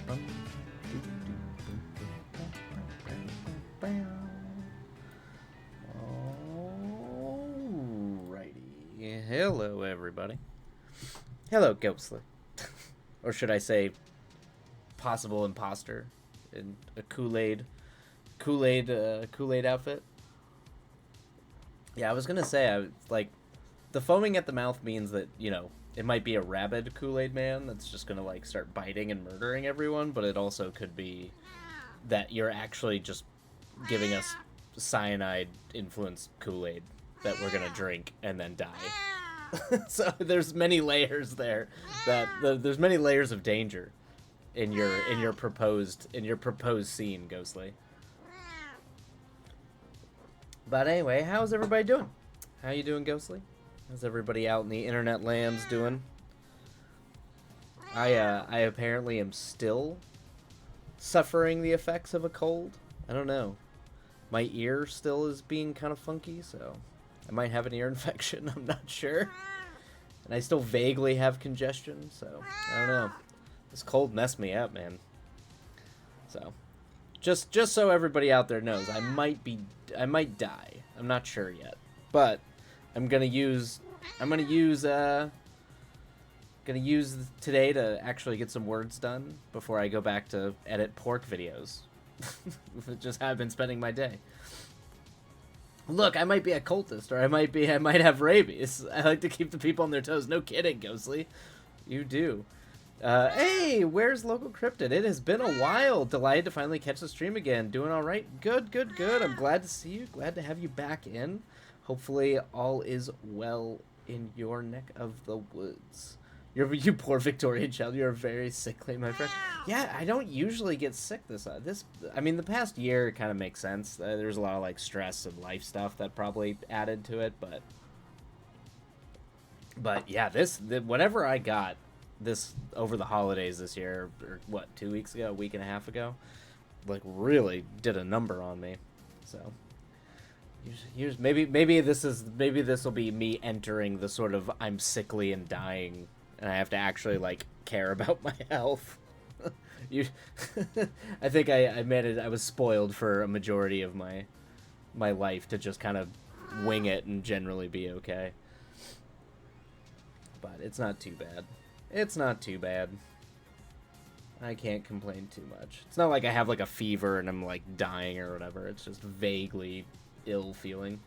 Alrighty. Hello, everybody. Hello, Ghostly. Or should I say, possible imposter in a Kool-Aid outfit? Yeah, I was gonna say, the foaming at the mouth means that, it might be a rabid Kool-Aid man that's just gonna, start biting and murdering everyone, but it also could be that you're actually just giving us cyanide-influenced Kool-Aid that we're gonna drink and then die. So there's many layers there. There's many layers of danger in your proposed scene, Ghostly. But anyway, how's everybody doing? How you doing, Ghostly? How's everybody out in the internet lands doing? I apparently am still suffering the effects of a cold. I don't know. My ear still is being kind of funky, so I might have an ear infection. I'm not sure. And I still vaguely have congestion, so I don't know. This cold messed me up, man. So, just so everybody out there knows, I might die. I'm not sure yet, but I'm gonna use today to actually get some words done before I go back to edit pork videos. Just how I've been spending my day. Look, I might be a cultist, or I might have rabies. I like to keep the people on their toes. No kidding, Ghostly. You do. Hey, where's Local Cryptid? It has been a while. Delighted to finally catch the stream again. Doing all right? Good. I'm glad to see you. Glad to have you back in. Hopefully all is well in your neck of the woods. You poor Victorian child. You're very sickly, my friend. Yeah, I don't usually get sick the past year kind of makes sense. There's a lot of stress and life stuff that probably added to it, but yeah, whatever I got this over the holidays this year, or what, 2 weeks ago, a week and a half ago, really did a number on me. So maybe this will be me entering the sort of I'm sickly and dying, and I have to actually care about my health. I think I made it. I was spoiled for a majority of my life to just kind of wing it and generally be okay. But it's not too bad. I can't complain too much. It's not like I have a fever and I'm dying or whatever. It's just vaguely ill feeling.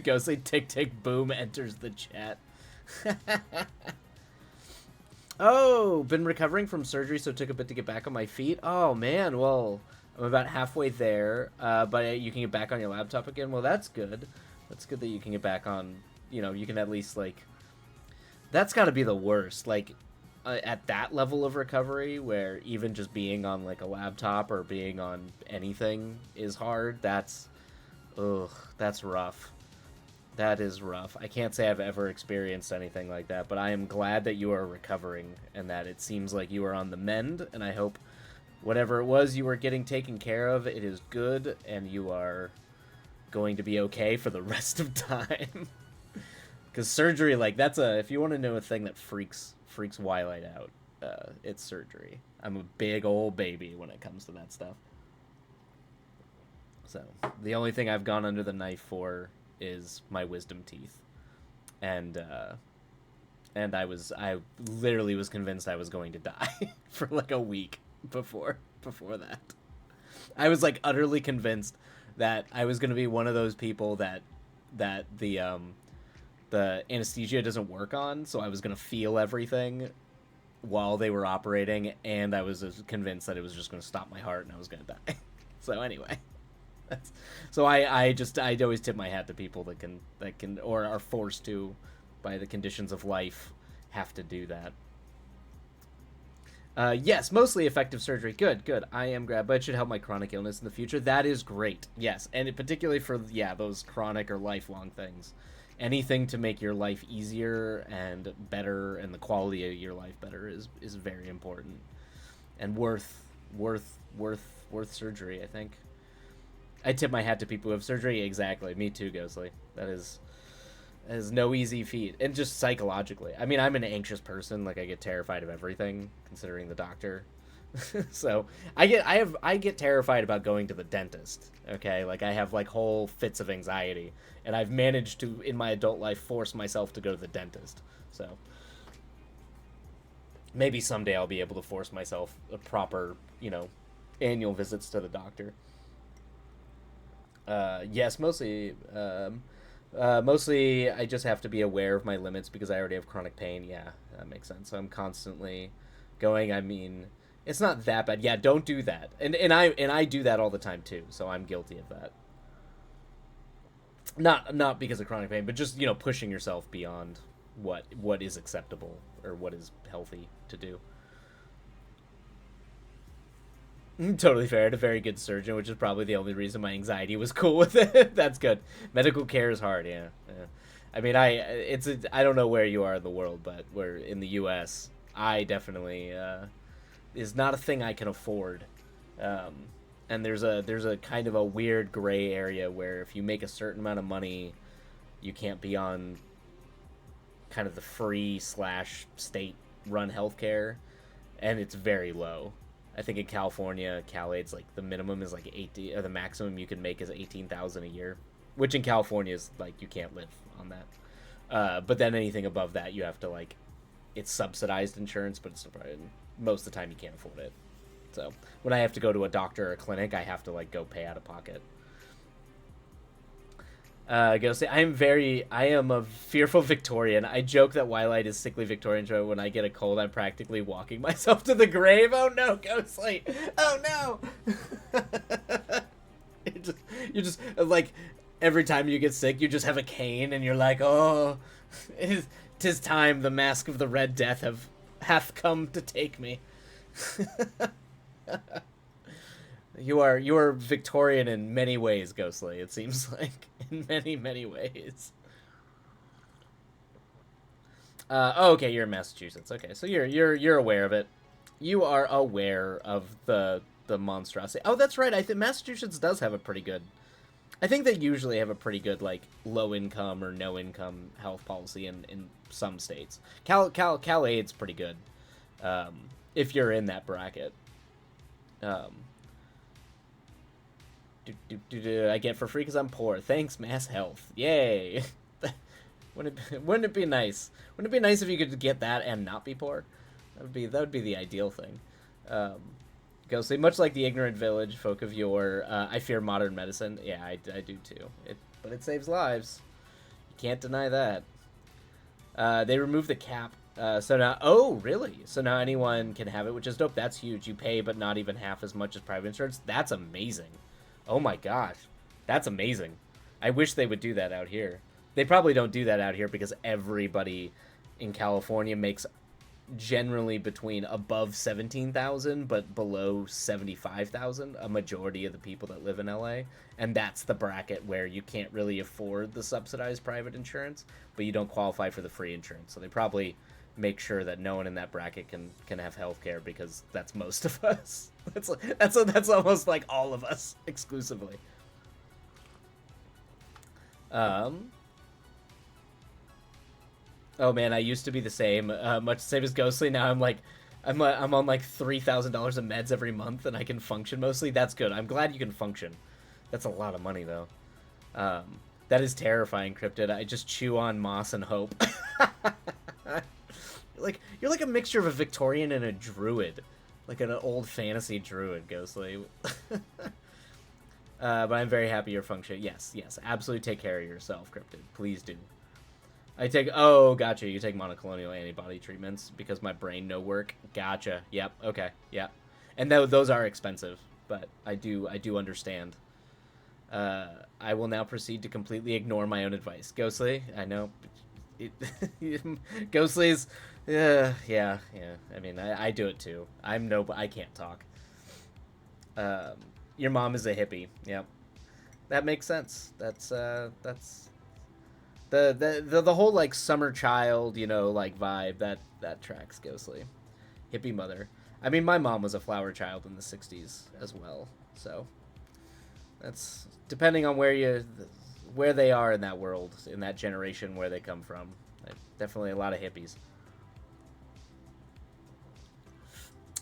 Ghostly tick tick boom enters the chat. Oh, been recovering from surgery, so it took a bit to get back on my feet. Oh man, well, I'm about halfway there. But you can get back on your laptop again. Well, that's good. That's good that you can get back on. You can at least that's got to be the worst. At that level of recovery, where even just being on a laptop or being on anything is hard. That's rough. That is rough. I can't say I've ever experienced anything like that, but I am glad that you are recovering and that it seems like you are on the mend, and I hope whatever it was you were getting taken care of, it is good, and you are going to be okay for the rest of time. Because surgery, if you want to know a thing that freaks Wildlight out, it's surgery. I'm a big old baby when it comes to that stuff. So, the only thing I've gone under the knife for is my wisdom teeth. And I literally was convinced I was going to die for a week before that. I was utterly convinced that I was going to be one of those people that the anesthesia doesn't work on, so I was going to feel everything while they were operating, and I was convinced that it was just going to stop my heart and I was going to die. So anyway, so I always tip my hat to people that can or are forced to, by the conditions of life, have to do that. Yes, mostly effective surgery. Good. I am glad, but it should help my chronic illness in the future. That is great. Yes, and particularly for those chronic or lifelong things. Anything to make your life easier and better, and the quality of your life better is very important, and worth surgery. I think I tip my hat to people who have surgery. Exactly, me too, Ghostly. It is no easy feat, and just psychologically. I mean, I'm an anxious person. Like I get terrified of everything, considering the doctor. So I get terrified about going to the dentist. Okay, like I have like whole fits of anxiety, and I've managed to in my adult life force myself to go to the dentist. So maybe someday I'll be able to force myself a proper, annual visits to the doctor. Yes, mostly I just have to be aware of my limits because I already have chronic pain. Yeah, that makes sense. So I'm constantly going. I mean, it's not that bad. Yeah, don't do that. And I do that all the time too. So I'm guilty of that. Not because of chronic pain, but just pushing yourself beyond what is acceptable or what is healthy to do. Totally fair. I had a very good surgeon, which is probably the only reason my anxiety was cool with it. That's good. Medical care is hard. Yeah. Yeah. I mean, I don't know where you are in the world, but we're in the U.S. I definitely is not a thing I can afford. Um, and there's a kind of a weird gray area where if you make a certain amount of money, you can't be on kind of the free slash state run healthcare, and it's very low. I think in California, CalAID's like the minimum is like 80, or the maximum you can make is 18,000 a year, which in California is like you can't live on that. But then anything above that, you have to like it's subsidized insurance, but most of the time you can't afford it. So when I have to go to a doctor or a clinic, I have to like go pay out of pocket. Go say I am a fearful Victorian. I joke that Twilight is sickly Victorian. So when I get a cold, I'm practically walking myself to the grave. Oh no, Ghostly! Oh no! You just like every time you get sick, you just have a cane, and you're like, oh, tis time. The mask of the Red Death hath come to take me. You are Victorian in many ways, Ghostly. It seems like in many ways. Oh, okay, you're in Massachusetts. Okay, so you're aware of it. You are aware of the monstrosity. Oh, that's right. I think Massachusetts does have a pretty good. I think they usually have a pretty good like low income or no income health policy in some states. CalAID's pretty good, if you're in that bracket. Um, I get for free because I'm poor. Thanks, Mass Health. Yay. Wouldn't it be nice? Wouldn't it be nice if you could get that and not be poor? That would be the ideal thing. Um, Ghostly, much like the ignorant village folk of yore, I fear modern medicine. Yeah, I do too. But it saves lives. You can't deny that. They removed the cap. So now, oh, really? So now anyone can have it, which is dope. That's huge. You pay, but not even half as much as private insurance. That's amazing. Oh my gosh, that's amazing. I wish they would do that out here. They probably don't do that out here because everybody in California makes generally between above 17,000 but below 75,000, a majority of the people that live in LA, and that's the bracket where you can't really afford the subsidized private insurance, but you don't qualify for the free insurance. So they probably make sure that no one in that bracket can have health care because that's most of us. That's almost like all of us exclusively. Um Oh man, I used to be the same, much the same as Ghostly. Now I'm on like $3,000 of meds every month, and I can function mostly. That's good. I'm glad you can function. That's a lot of money though. That is terrifying, Cryptid. I just chew on moss and hope. You're like a mixture of a Victorian and a druid, like an old fantasy druid, Ghostly. But I'm very happy you're functioning. Yes, absolutely. Take care of yourself, Cryptid. Please do. Oh, gotcha. You take monoclonal antibody treatments because my brain no work. Gotcha. Yep. Okay. Yep. And those are expensive, but I do understand. I will now proceed to completely ignore my own advice. Ghostly, I know. Ghostly's, yeah. I mean, I do it too. I can't talk. Your mom is a hippie. Yep. That makes sense. That's the whole like summer child, like vibe that tracks Ghostly. Hippie mother. I mean, my mom was a flower child in the 60s as well. So that's depending on where they are in that world, in that generation where they come from. Definitely a lot of hippies.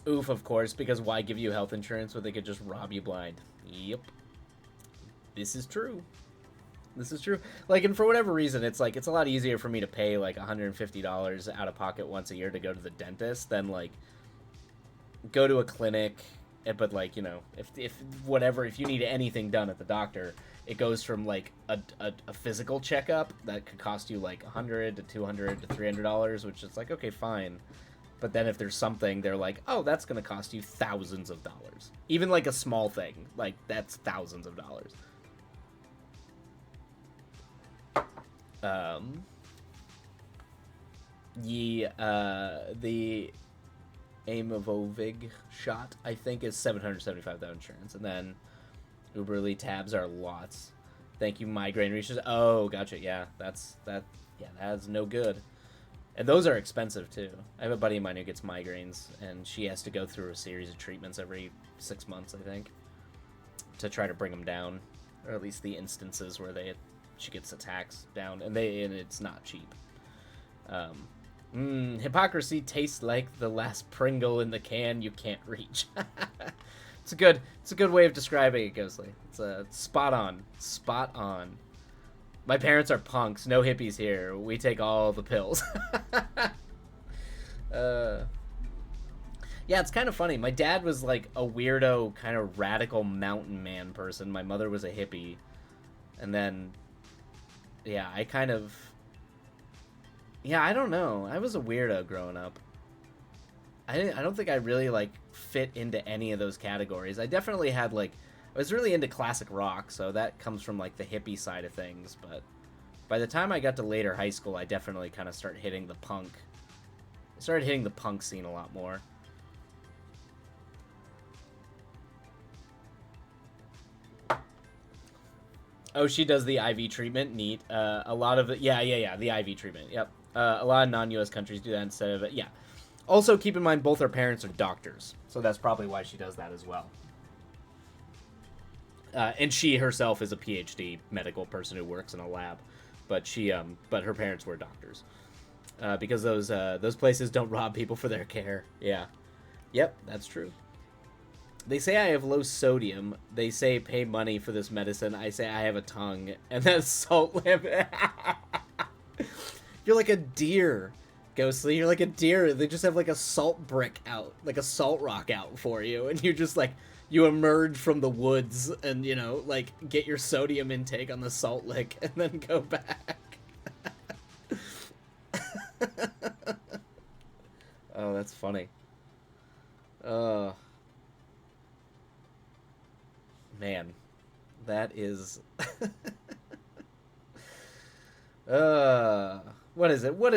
Oof, of course, because why give you health insurance when they could just rob you blind? Yep. This is true. This is true. Like, and for whatever reason, it's like, it's a lot easier for me to pay like $150 out of pocket once a year to go to the dentist than like go to a clinic. But like, you know, if you need anything done at the doctor, it goes from like a physical checkup that could cost you like $100 to $200 to $300, which is like, okay, fine. But then if there's something, they're like, oh, that's going to cost you thousands of dollars. Even like a small thing, like that's thousands of dollars. The Aimovig shot, I think, is $775 insurance. And then Uberly tabs are lots. Thank you, migraine research. Oh, gotcha. Yeah, that's no good. And those are expensive, too. I have a buddy of mine who gets migraines, and she has to go through a series of treatments every 6 months, I think, to try to bring them down, or at least the instances where she gets attacks down, and it's not cheap. Hypocrisy tastes like the last Pringle in the can you can't reach. It's a good way of describing it, Ghostly. It's spot on. My parents are punks. No hippies here. We take all the pills. Yeah, it's kind of funny. My dad was like a weirdo, kind of radical mountain man person. My mother was a hippie. And then, yeah, I don't know. I was a weirdo growing up. I don't think I really like fit into any of those categories. I definitely had like, I was really into classic rock, so that comes from like the hippie side of things, but by the time I got to later high school, I definitely kind of started hitting the punk scene a lot more. Oh, she does the IV treatment. Neat. A lot of it, yeah, the IV treatment. Yep. A lot of non-US countries do that instead of it. Yeah. Also, keep in mind both her parents are doctors, so that's probably why she does that as well. And she herself is a PhD medical person who works in a lab, but but her parents were doctors, because those places don't rob people for their care. Yeah, yep, that's true. They say I have low sodium. They say pay money for this medicine. I say I have a tongue, and that's salt lamp. You're like a deer, Ghostly. You're like a deer. They just have like a salt brick out, like a salt rock out for you, and you're just like, you emerge from the woods and, you know, like, get your sodium intake on the salt lick and then go back. Oh, that's funny. Man, that is... What is it? What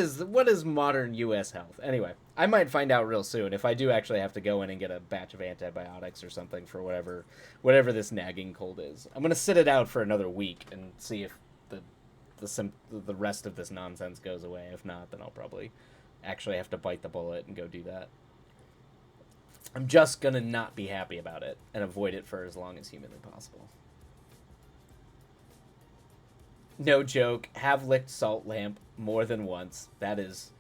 is modern U.S. health? Anyway, I might find out real soon if I do actually have to go in and get a batch of antibiotics or something for whatever this nagging cold is. I'm gonna sit it out for another week and see if the rest of this nonsense goes away. If not, then I'll probably actually have to bite the bullet and go do that. I'm just gonna not be happy about it and avoid it for as long as humanly possible. No joke. Have licked salt lamp more than once. That is...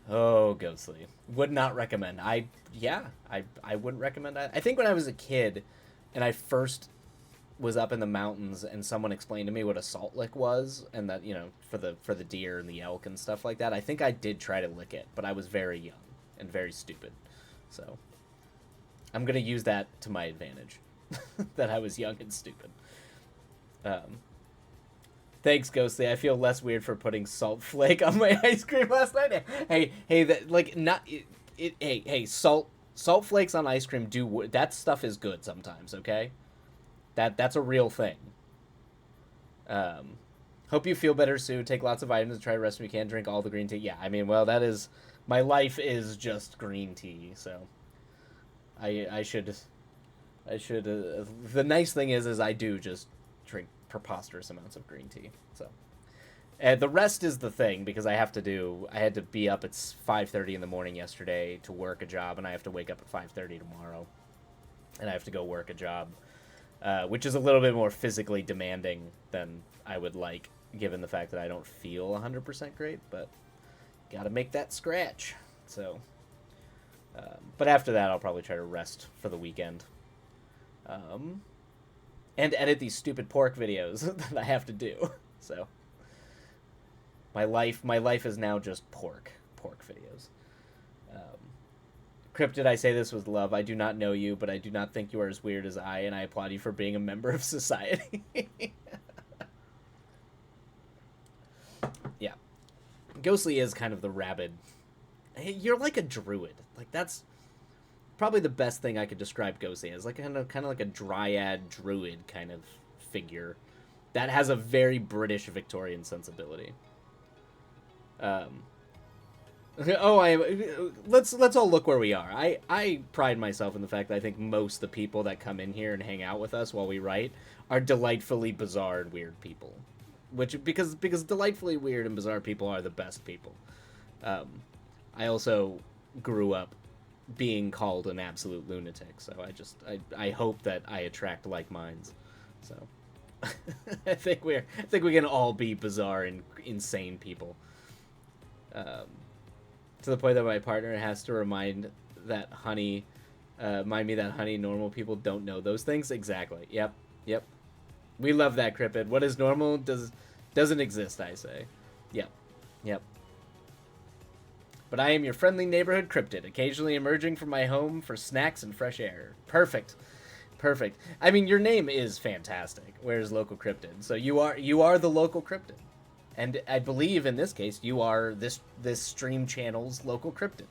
Oh, Ghostly. Would not recommend. I wouldn't recommend that. I think when I was a kid and I first was up in the mountains and someone explained to me what a salt lick was, and that, you know, for the deer and the elk and stuff like that, I think I did try to lick it, but I was very young and very stupid. So I'm going to use that to my advantage. That I was young and stupid. Thanks, Ghostly. I feel less weird for putting salt flake on my ice cream last night. Hey, that like not it. Hey, salt flakes on ice cream that stuff is good sometimes. Okay, that's a real thing. Hope you feel better soon. Take lots of vitamins. Try the rest you can. Drink all the green tea. Yeah, I mean, well, that is my life is just green tea. So I should. The nice thing is I do just drink preposterous amounts of green tea. So, and the rest is the thing, because I had to be up at 5:30 in the morning yesterday to work a job, and I have to wake up at 5:30 tomorrow, and I have to go work a job which is a little bit more physically demanding than I would like, given the fact that I don't feel 100% great, but gotta make that scratch. So, but after that, I'll probably try to rest for the weekend. And edit these stupid pork videos that I have to do. So, my life is now just pork videos. Cryptid, I say this with love. I do not know you, but I do not think you are as weird as I, and I applaud you for being a member of society. Yeah. Ghostly is kind of the rabid. You're like a druid. Like, that's probably the best thing I could describe Ghostly as. Like, kind of like a dryad druid kind of figure that has a very British Victorian sensibility. Let's all look where we are. I pride myself in the fact that I think most of the people that come in here and hang out with us while we write are delightfully bizarre and weird people. Which because delightfully weird and bizarre people are the best people. I also grew up being called an absolute lunatic, so I hope that I attract like minds. So I think we can all be bizarre and insane people. To the point that my partner has to remind me that honey, normal people don't know those things. Exactly. Yep. We love that, Cryptid. What is normal doesn't exist, I say. Yep. But I am your friendly neighborhood Cryptid, occasionally emerging from my home for snacks and fresh air. Perfect. I mean, your name is fantastic. Where's local Cryptid? So you are the local Cryptid. And I believe in this case you are this stream channel's local cryptid.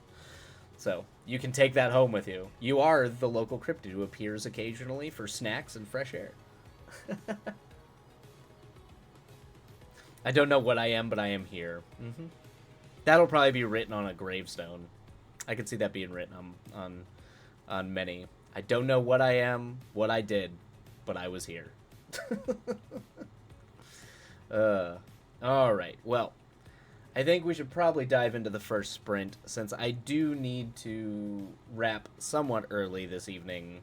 So you can take that home with you. You are the local cryptid who appears occasionally for snacks and fresh air. I don't know what I am, but I am here. Mm-hmm. That'll probably be written on a gravestone. I could see that being written on many. I don't know what I am, what I did, but I was here. Alright, well, I think we should probably dive into the first sprint, since I do need to wrap somewhat early this evening,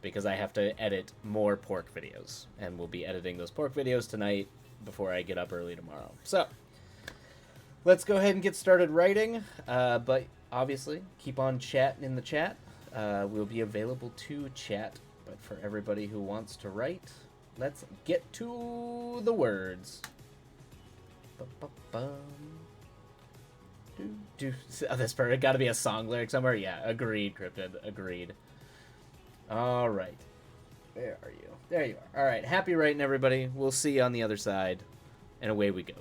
because I have to edit more pork videos, and we'll be editing those pork videos tonight before I get up early tomorrow. So, let's go ahead and get started writing, but obviously, keep on chatting in the chat. We'll be available to chat, but for everybody who wants to write, let's get to the words. This part got to be a song lyric somewhere. Yeah, agreed, Cryptid. Agreed. All right, where are you? There you are. All right, happy writing, everybody. We'll see you on the other side, and away we go.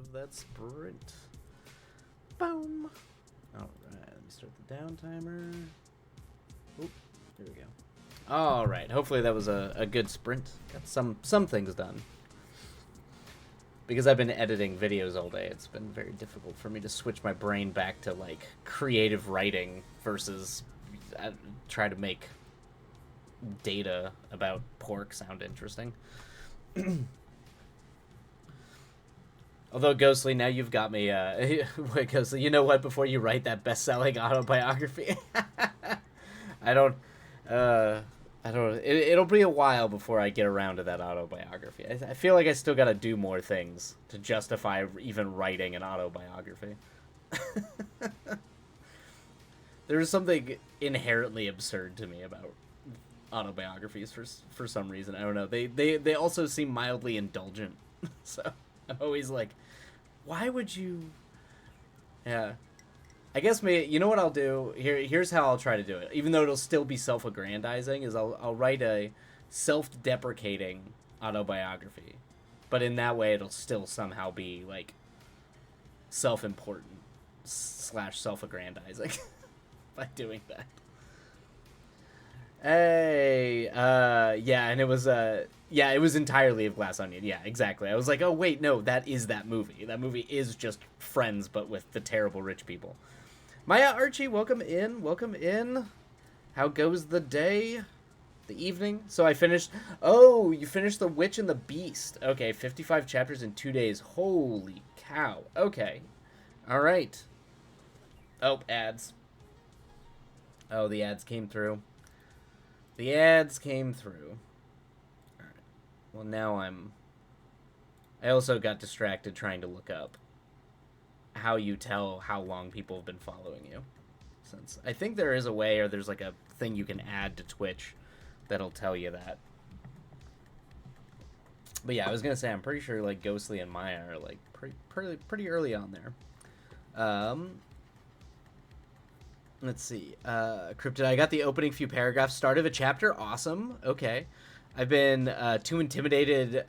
of that sprint. Boom. All right, let me start the down timer. Oop, there we go. All right, hopefully that was a good sprint. Got some things done. Because I've been editing videos all day, it's been very difficult for me to switch my brain back to, like, creative writing versus try to make data about pork sound interesting. Although, Ghostly, now you've got me, wait, Ghostly, you know what, before you write that best-selling autobiography, it'll be a while before I get around to that autobiography. I feel like I still gotta do more things to justify even writing an autobiography. There's something inherently absurd to me about autobiographies for some reason. I don't know. They also seem mildly indulgent. So I'm always like, why would you? Yeah. I guess you know what I'll do? Here's how I'll try to do it. Even though it'll still be self-aggrandizing, is I'll write a self-deprecating autobiography. But in that way it'll still somehow be like self-important / self-aggrandizing by doing that. Hey, yeah, and it was entirely of Glass Onion. Yeah, exactly. I was like, oh wait, no, that is that movie. That movie is just Friends, but with the terrible rich people. Maya Archie, welcome in. Welcome in. How goes the day? The evening? So I finished... Oh, you finished The Witch and the Beast. Okay, 55 chapters in 2 days. Holy cow. Okay. All right. Oh, ads. Oh, the ads came through. The ads came through. All right. Well, now I also got distracted trying to look up how you tell how long people have been following you. Since I think there is a way, or there's like a thing you can add to Twitch that'll tell you that. But yeah, I was gonna say I'm pretty sure like Ghostly and Maya are like pretty early on there. Let's see. Cryptid, I got the opening few paragraphs. Start of a chapter. Awesome. Okay. I've been too intimidated.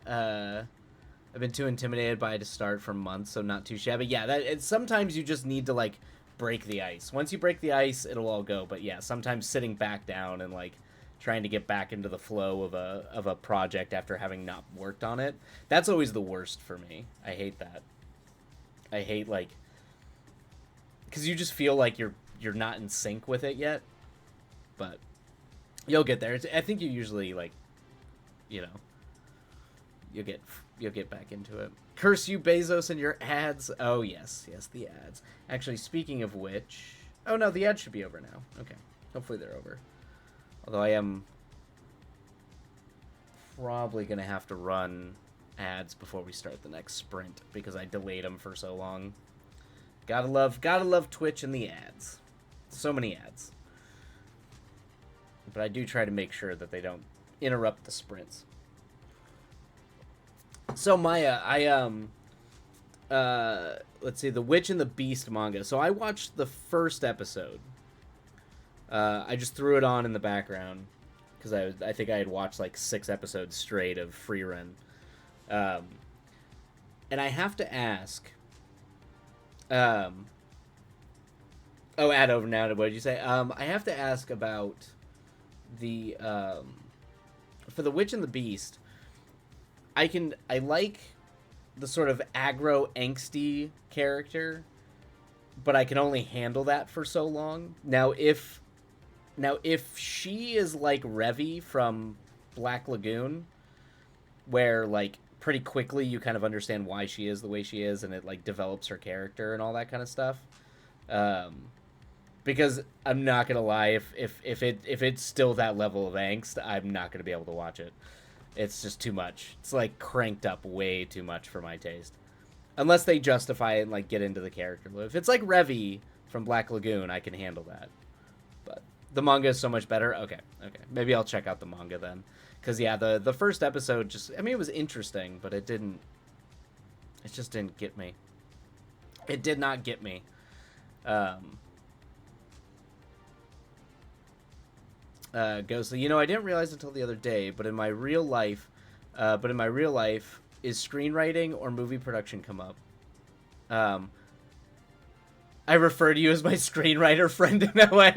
I've been too intimidated by it to start for months, so not too shabby. Yeah, sometimes you just need to like break the ice. Once you break the ice, it'll all go. But yeah, sometimes sitting back down and like trying to get back into the flow of a project after having not worked on it, that's always the worst for me. I hate that. I hate like, because you just feel like you're not in sync with it yet, but you'll get there. I think you usually like, you know, you'll get back into it. Curse you, Bezos, and your ads. Oh yes, the ads. Actually, speaking of which, oh no, the ads should be over now. Okay, hopefully they're over. Although I am probably gonna have to run ads before we start the next sprint because I delayed them for so long. Gotta love Twitch and the ads. So many ads. But I do try to make sure that they don't interrupt the sprints. So Maya, let's see, The Witch and the Beast manga. So I watched the first episode. I just threw it on in the background because I think I had watched like 6 episodes straight of Freerun. And I have to ask. Oh, ad over now. What did you say? I have to ask about the for The Witch and the Beast. I like the sort of aggro angsty character, but I can only handle that for so long. Now if she is like Revy from Black Lagoon, where like pretty quickly you kind of understand why she is the way she is and it like develops her character and all that kind of stuff. Because I'm not gonna lie, if it's still that level of angst, I'm not gonna be able to watch it. It's just too much. It's like cranked up way too much for my taste. Unless they justify it and like get into the character. If it's like Revy from Black Lagoon, I can handle that. But the manga is so much better. Okay. Maybe I'll check out the manga then. Because yeah, the first episode just, I mean, it was interesting, but it just didn't get me. It did not get me. Ghostly, I didn't realize until the other day, but in my real life, is screenwriting or movie production come up? Um, I refer to you as my screenwriter friend in LA.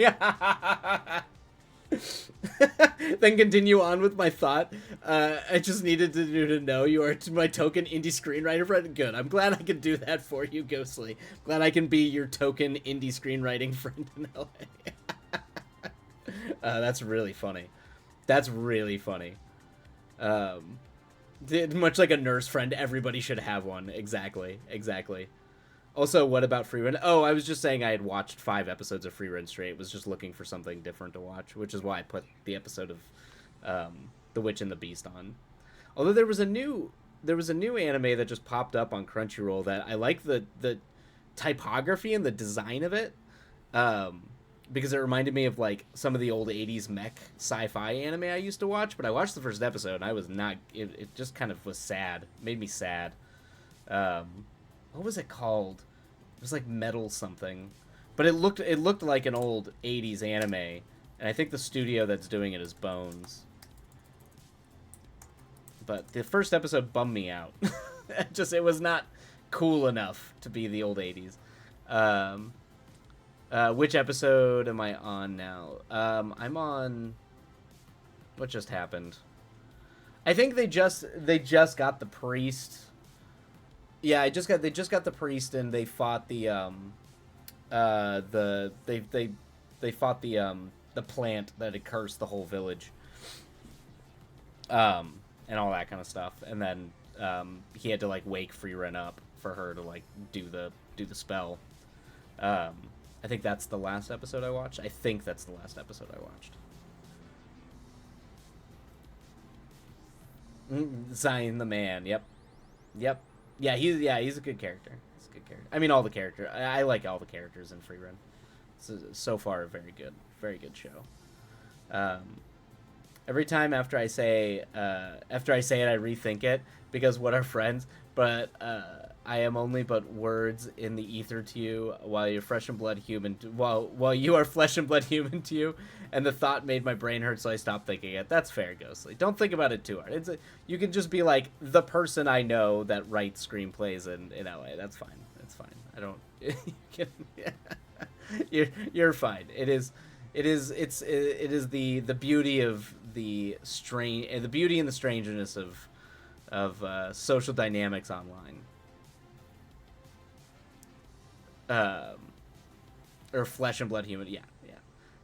Then continue on with my thought. I just needed to know you are my token indie screenwriter friend. Good. I'm glad I can do that for you, Ghostly. Glad I can be your token indie screenwriting friend in LA. That's really funny. That's really funny. Much like a nurse friend, everybody should have one. Exactly. Exactly. Also, what about Free Run? Oh, I was just saying I had watched 5 episodes of Free Run straight. Was just looking for something different to watch, which is why I put the episode of The Witch and the Beast on. Although there was a new anime that just popped up on Crunchyroll that I like the typography and the design of it, because it reminded me of like some of the old 80s mech sci-fi anime I used to watch. But I watched the first episode and I was not. It just kind of was sad. It made me sad. What was it called? It was like Metal something, but it looked like an old 80s anime, and I think the studio that's doing it is Bones. But the first episode bummed me out. It was not cool enough to be the old 80s. Which episode am I on now? I'm on. What just happened? I think they just got the priest. Yeah, they just got the priest, and they fought they fought the plant that had cursed the whole village. And all that kind of stuff. And then he had to like wake Frieren up for her to like do the spell. I think that's the last episode I watched. Zion the man. Yep. Yeah, he's a good character. I mean, all the characters. I like all the characters in Frieren. So far, a very good show. Every time after I say it, I rethink it because what are friends? But I am only but words in the ether to you, while you're flesh and blood human. While you are flesh and blood human to you, and the thought made my brain hurt, so I stopped thinking it. That's fair, Ghostly. Don't think about it too hard. You can just be like the person I know that writes screenplays in LA. That's fine. I don't. You're fine. It is the beauty of the beauty and the strangeness of social dynamics online. Or flesh and blood human. Yeah.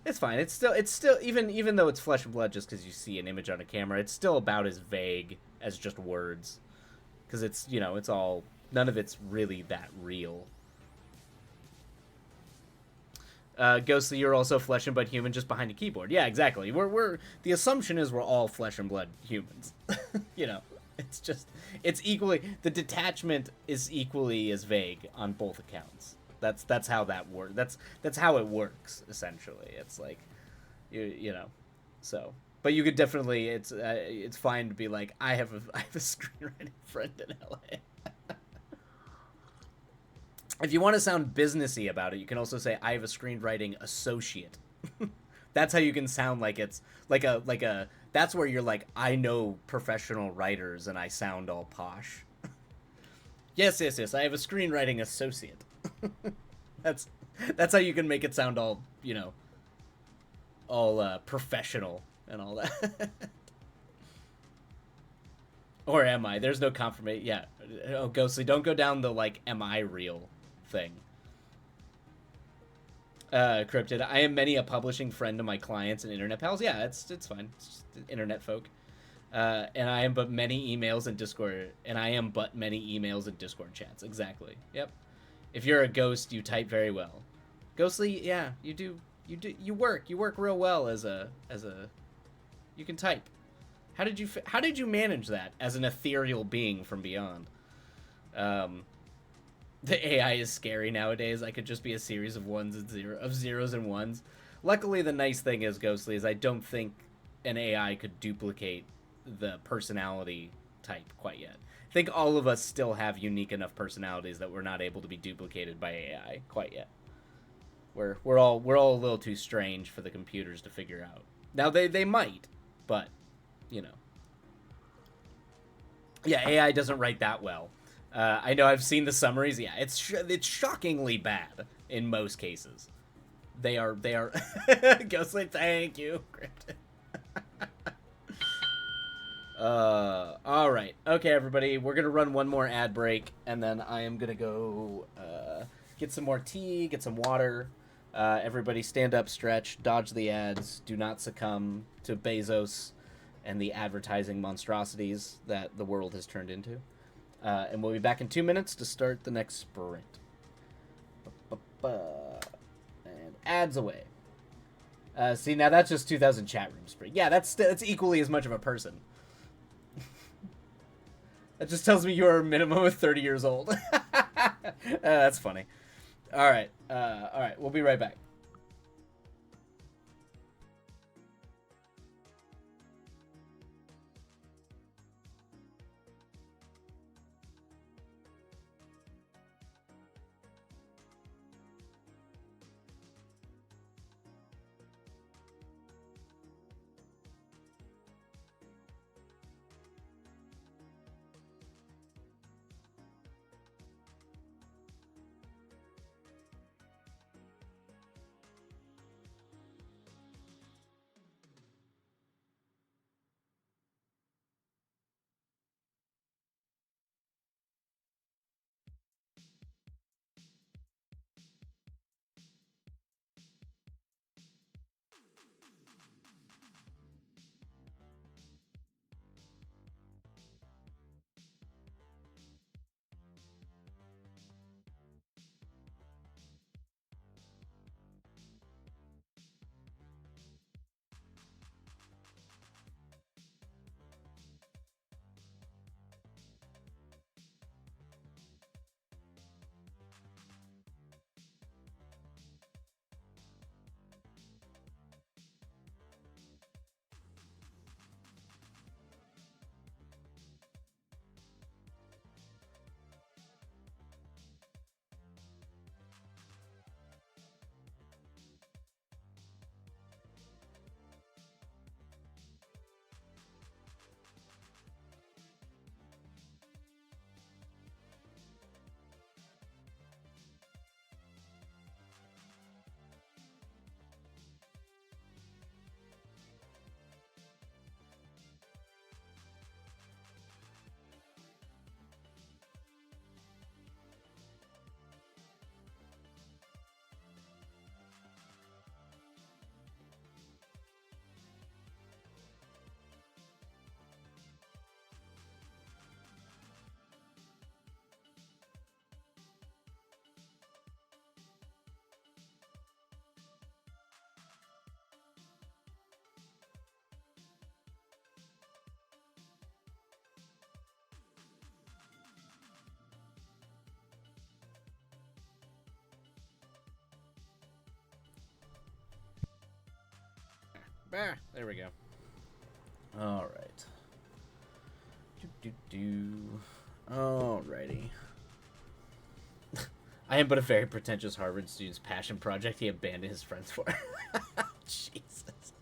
It's fine. It's still even though it's flesh and blood, just because you see an image on a camera, it's still about as vague as just words, because it's it's all, none of it's really that real. Ghostly, you're also flesh and blood human, just behind a keyboard. Yeah, exactly. We're the assumption is we're all flesh and blood humans. It's equally, the detachment is equally as vague on both accounts. That's how that works. That's how it works essentially. It's like so. But you could definitely, it's fine to be like, I have a screenwriting friend in LA. If you want to sound businessy about it, you can also say I have a screenwriting associate. That's how you can sound like it's like a that's where you're like, I know professional writers and I sound all posh. Yes, I have a screenwriting associate. That's how you can make it sound all, all professional and all that. Or am I? There's no confirmation. Yeah. Oh, Ghostly, don't go down the like, am I real thing. Cryptid, I am many a publishing friend to my clients and internet pals. Yeah, it's fine. It's just internet folk. And I am but many emails and Discord chats. Exactly. Yep. If you're a ghost, you type very well. Ghostly, yeah, you work real well as a you can type. How did you manage that as an ethereal being from beyond? The AI is scary nowadays. I could just be a series of zeros and ones. Luckily, the nice thing is, Ghostly, is I don't think an AI could duplicate the personality type quite yet. I think all of us still have unique enough personalities that we're not able to be duplicated by AI quite yet. We're all a little too strange for the computers to figure out. Now they might, but yeah, AI doesn't write that well. I know I've seen the summaries. Yeah, it's shockingly bad in most cases. They are Ghostly, thank you. All right. Okay, everybody, we're gonna run one more ad break, and then I am gonna go get some more tea, get some water. Everybody, stand up, stretch, dodge the ads. Do not succumb to Bezos and the advertising monstrosities that the world has turned into. And we'll be back in 2 minutes to start the next sprint. And ads away. See, now that's just 2,000 chat room sprint. Yeah, that's equally as much of a person. That just tells me you're a minimum of 30 years old. That's funny. All right. We'll be right back. There we go. All right. Alrighty. I am but a very pretentious Harvard student's passion project he abandoned his friends for. Jesus.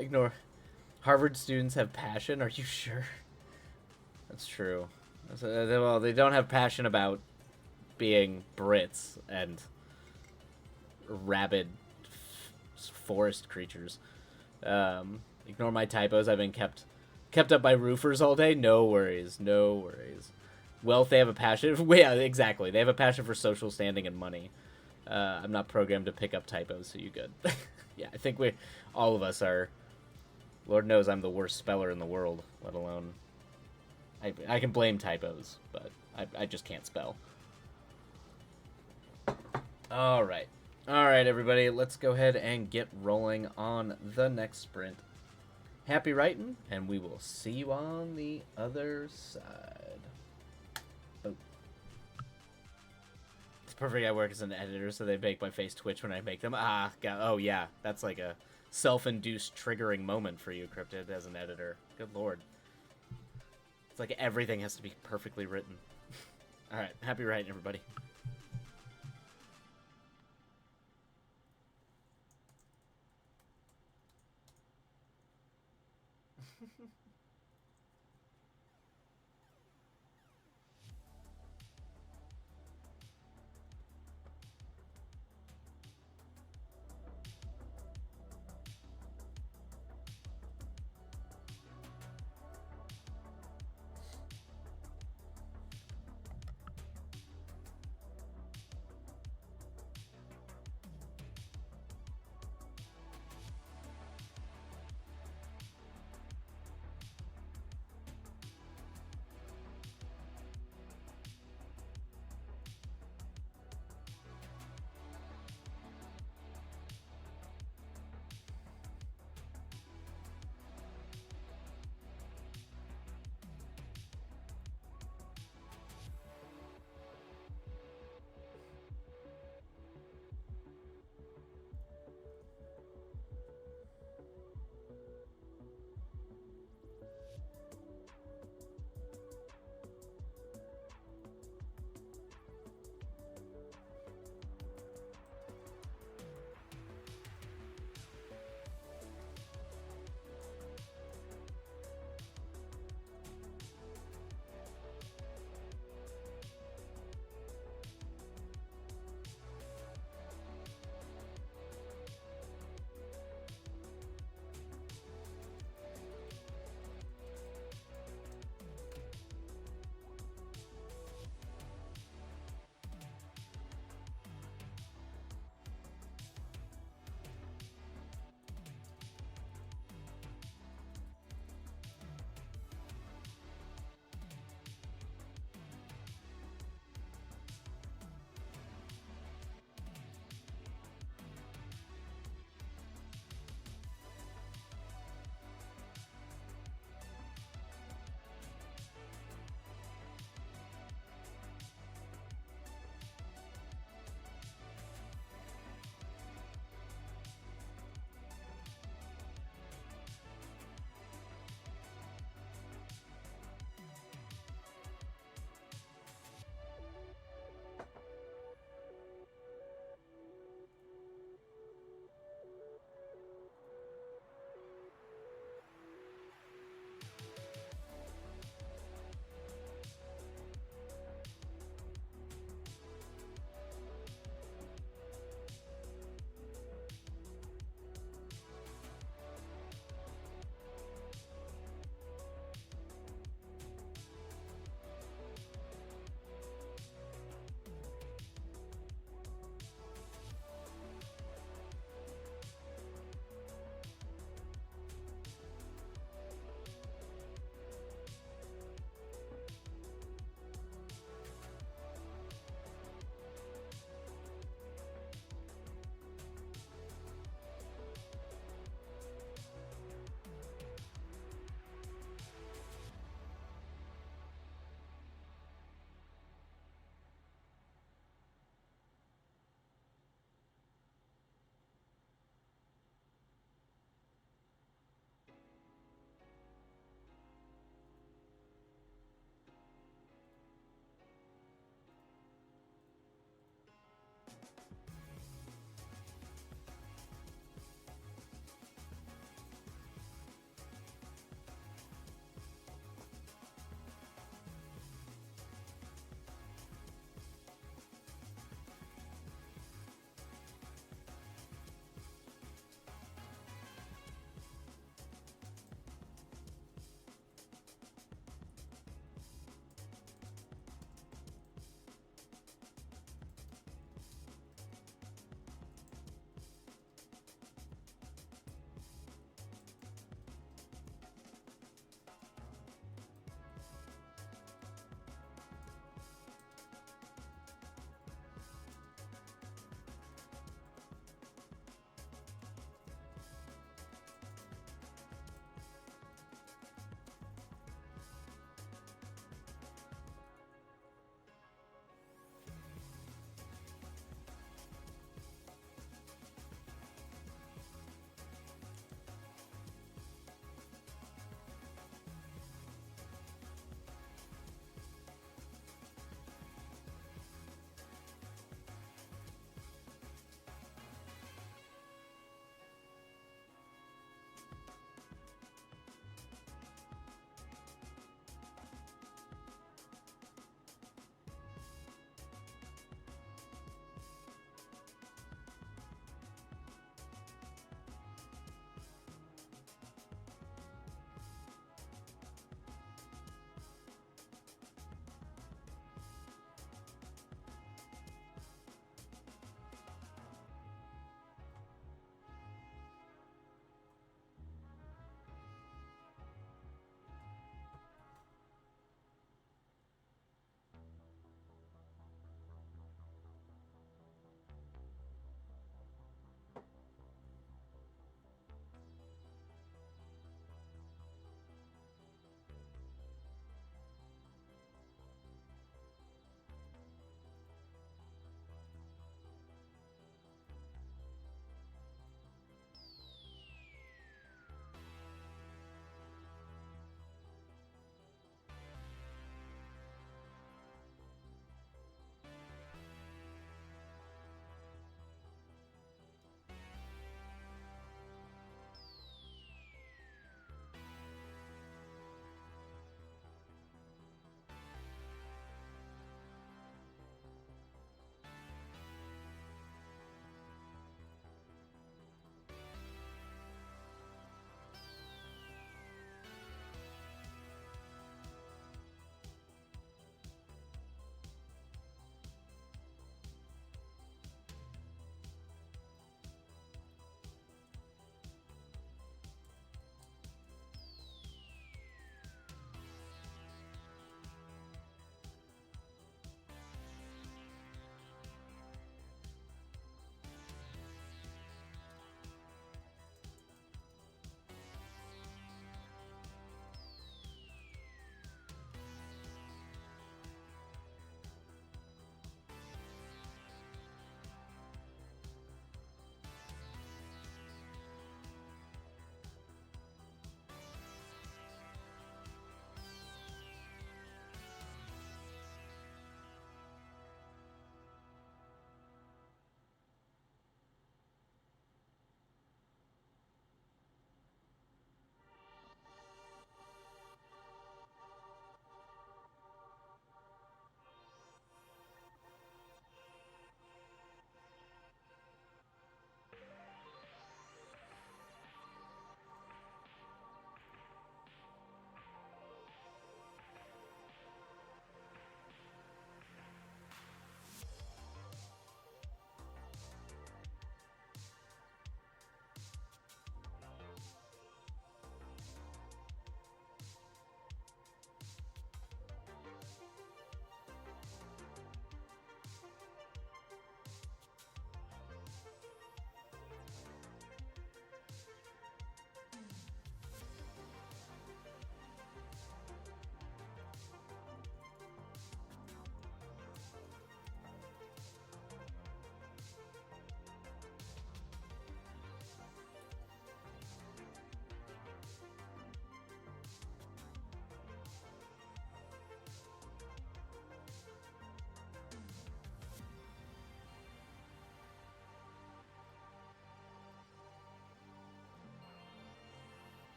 Ignore. Harvard students have passion? Are you sure? That's true. Well, they don't have passion about being Brits and rabid forest creatures. Ignore my typos. I've been kept up by roofers all day. No worries. No worries. Wealth, they have a passion. Yeah, exactly. They have a passion for social standing and money. I'm not programmed to pick up typos, so you good. Yeah, I think all of us are. Lord knows I'm the worst speller in the world, let alone... I can blame typos, but I just can't spell. Alright. Alright, everybody, let's go ahead and get rolling on the next sprint. Happy writing, and we will see you on the other side. Oh. It's perfect I work as an editor, so they make my face twitch when I make them. Ah, God. Oh yeah, that's like a self-induced triggering moment for you, Cryptid, as an editor. Good lord. It's like everything has to be perfectly written. Alright, happy writing, everybody.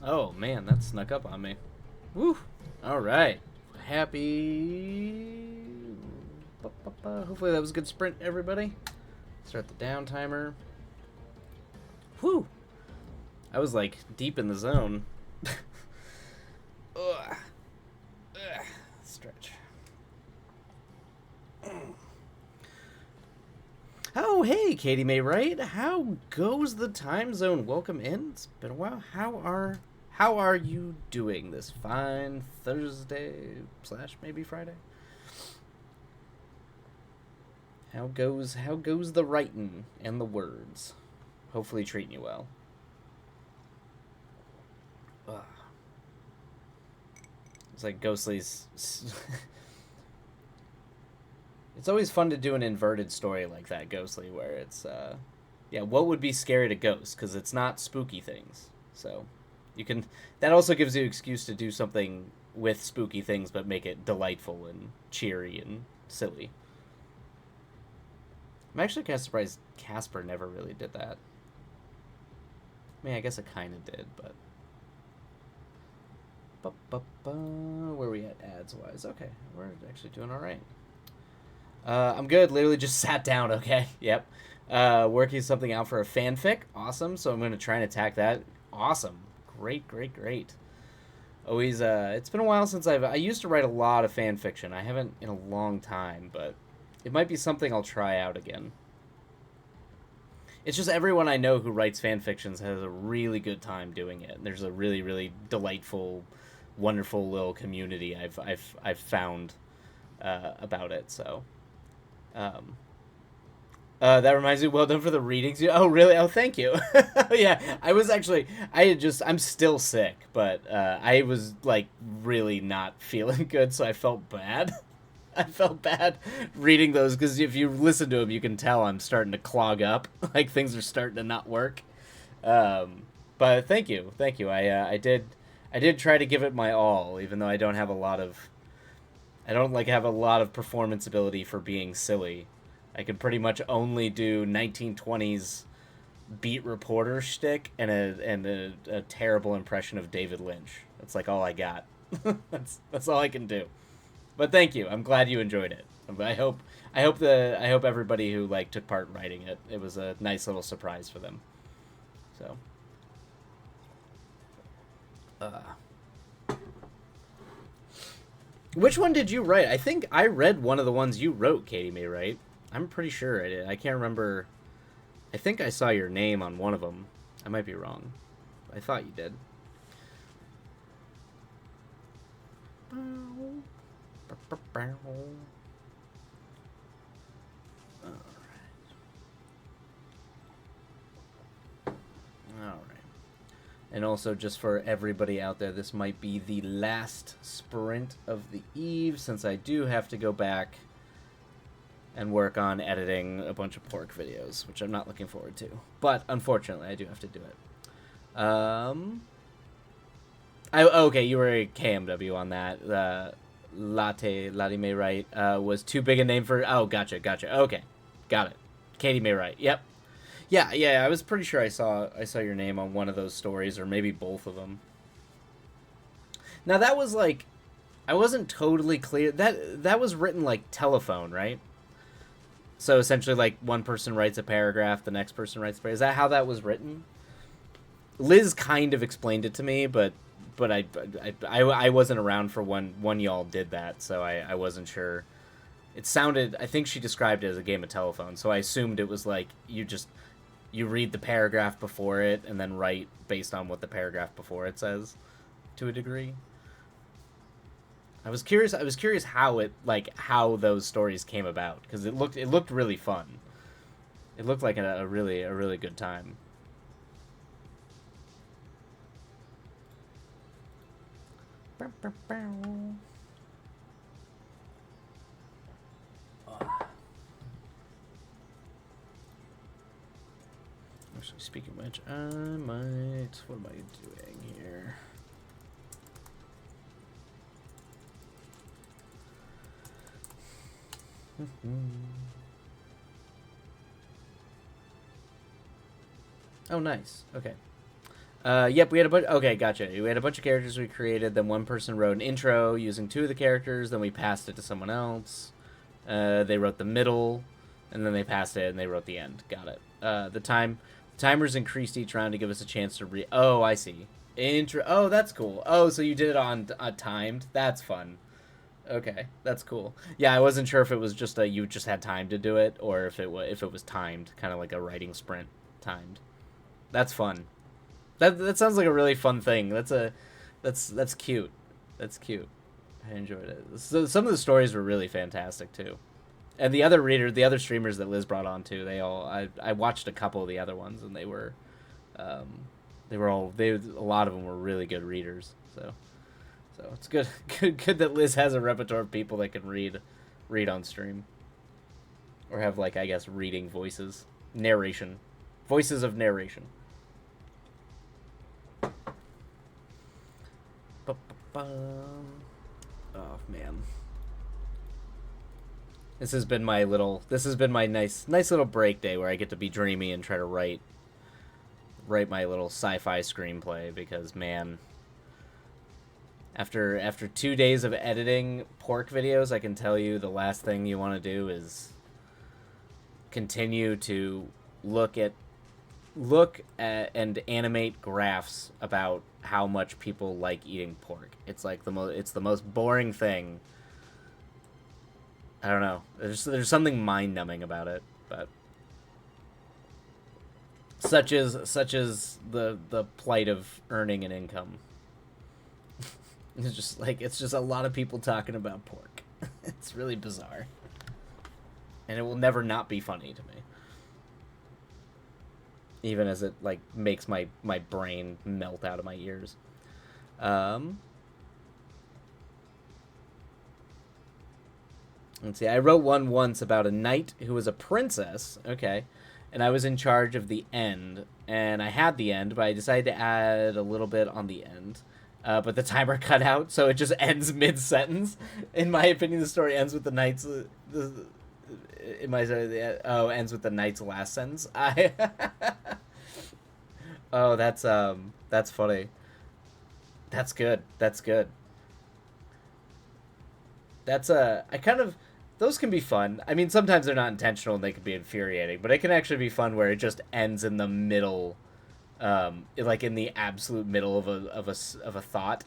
Oh man, that snuck up on me. Woo! Alright. Happy... Hopefully that was a good sprint, everybody. Start the down timer. Whew! I was like deep in the zone. Ugh. Ugh. Stretch. Oh, hey, Katie May Wright. How goes the time zone? Welcome in. It's been a while. How are you doing this fine Thursday / maybe Friday? How goes the writing and the words? Hopefully treating you well. Ugh. It's like Ghostly's. It's always fun to do an inverted story like that, Ghostly, where it's, yeah, what would be scary to ghosts? Because it's not spooky things. So, you can, that also gives you an excuse to do something with spooky things, but make it delightful and cheery and silly. I'm actually kind of surprised Casper never really did that. I mean, I guess it kind of did, but... Where are we at ads-wise? Okay, we're actually doing all right. I'm good. Literally just sat down, okay? Yep. Working something out for a fanfic. Awesome. So I'm going to try and attack that. Awesome. Great, great, great. Always, it's been a while since I used to write a lot of fan fiction. I haven't in a long time, but it might be something I'll try out again. It's just everyone I know who writes fan fictions has a really good time doing it. There's a really, really delightful, wonderful little community I've found about it, so... that reminds me, well done for the readings. Oh, really? Oh, thank you. Yeah, I'm still sick, but I was, like, really not feeling good, so I felt bad. I felt bad reading those, because if you listen to them, you can tell I'm starting to clog up. Like, things are starting to not work. But thank you. I did try to give it my all, even though I don't have a lot of... I don't have a lot of performance ability for being silly. I can pretty much only do 1920s beat reporter shtick and a terrible impression of David Lynch. That's like all I got. that's all I can do. But thank you. I'm glad you enjoyed it. I hope everybody who like took part in writing it. It was a nice little surprise for them. So. Which one did you write? I think I read one of the ones you wrote, Katie May, right? I'm pretty sure I did. I can't remember. I think I saw your name on one of them. I might be wrong. I thought you did. Alright. And also, just for everybody out there, this might be the last sprint of the eve, since I do have to go back and work on editing a bunch of pork videos, which I'm not looking forward to. But, unfortunately, I do have to do it. Okay, you were a KMW on that. Latte May Wright was too big a name for... Oh, gotcha. Okay, got it. Katie May Wright, yep. Yeah, I was pretty sure I saw your name on one of those stories, or maybe both of them. Now, that was, like... I wasn't totally clear. That was written like telephone, right? So, essentially, like, one person writes a paragraph, the next person writes a paragraph. Is that how that was written? Liz kind of explained it to me, but I wasn't around for when y'all did that, so I wasn't sure. It sounded... I think she described it as a game of telephone, so I assumed it was like you read the paragraph before it and then write based on what the paragraph before it says, to a degree. I was curious how those stories came about, because it looked really fun. It looked like a really good time. Actually, speaking of which, I might... What am I doing here? Oh, nice. Okay. Yep, we had a bunch. Okay, gotcha. We had a bunch of characters we created. Then one person wrote an intro using two of the characters. Then we passed it to someone else. They wrote the middle, and then they passed it and they wrote the end. Got it. Timers increased each round to give us a chance to read. Oh, I see. Intro. Oh, that's cool. Oh, so you did it on timed. That's fun. Okay, that's cool. Yeah, I wasn't sure if it was just you just had time to do it, or if it was timed, kind of like a writing sprint timed. That's fun. That sounds like a really fun thing. That's cute. That's cute. I enjoyed it. So some of the stories were really fantastic too, and the other streamers that Liz brought on too. I watched a couple of the other ones, and um, a lot of them were really good readers. So it's good that Liz has a repertoire of people that can read on stream, or have like I guess reading voices, voices of narration. Oh man, this has been my nice little break day where I get to be dreamy and try to write my little sci-fi screenplay, because man, after 2 days of editing pork videos, I can tell you the last thing you want to do is continue to look at and animate graphs about how much people like eating pork. It's like it's the most boring thing. I don't know. There's something mind-numbing about it, but such is the plight of earning an income. It's just a lot of people talking about pork. It's really bizarre. And it will never not be funny to me. Even as it like makes my brain melt out of my ears. Let's see. I wrote one once about a knight who was a princess. Okay, and I was in charge of the end, and I had the end, but I decided to add a little bit on the end. But the timer cut out, so it just ends mid-sentence. In my opinion, the story ends with the knight's. Ends with the knight's last sentence. Oh, that's funny. That's good. I kind of, those can be fun. I mean, sometimes they're not intentional and they can be infuriating, but it can actually be fun where it just ends in the middle, like in the absolute middle of a thought.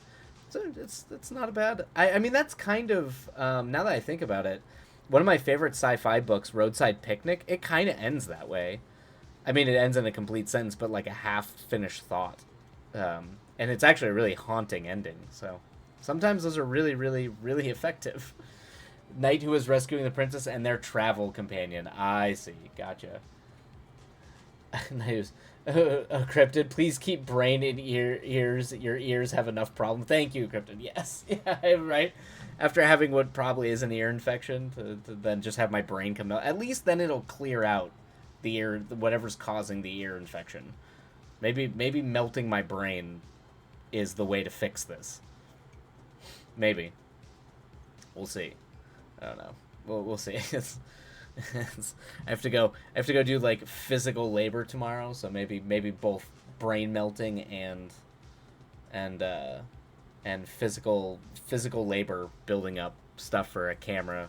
So it's not a bad. I mean, that's kind of, now that I think about it, one of my favorite sci-fi books, Roadside Picnic, it kind of ends that way. I mean, it ends in a complete sentence, but like a half-finished thought. And it's actually a really haunting ending, so sometimes those are really, really, really effective. Knight who is rescuing the princess and their travel companion. I see. Gotcha. Knight Cryptid, please keep brain in ears. Your ears have enough problem. Thank you, Cryptid. Yes. Yeah, right. After having what probably is an ear infection, to then just have my brain come out. At least then it'll clear out the ear, whatever's causing the ear infection. Maybe melting my brain is the way to fix this. Maybe. We'll see. I don't know. We'll see. I have to go do like physical labor tomorrow, so maybe both brain melting and physical labor building up stuff for a camera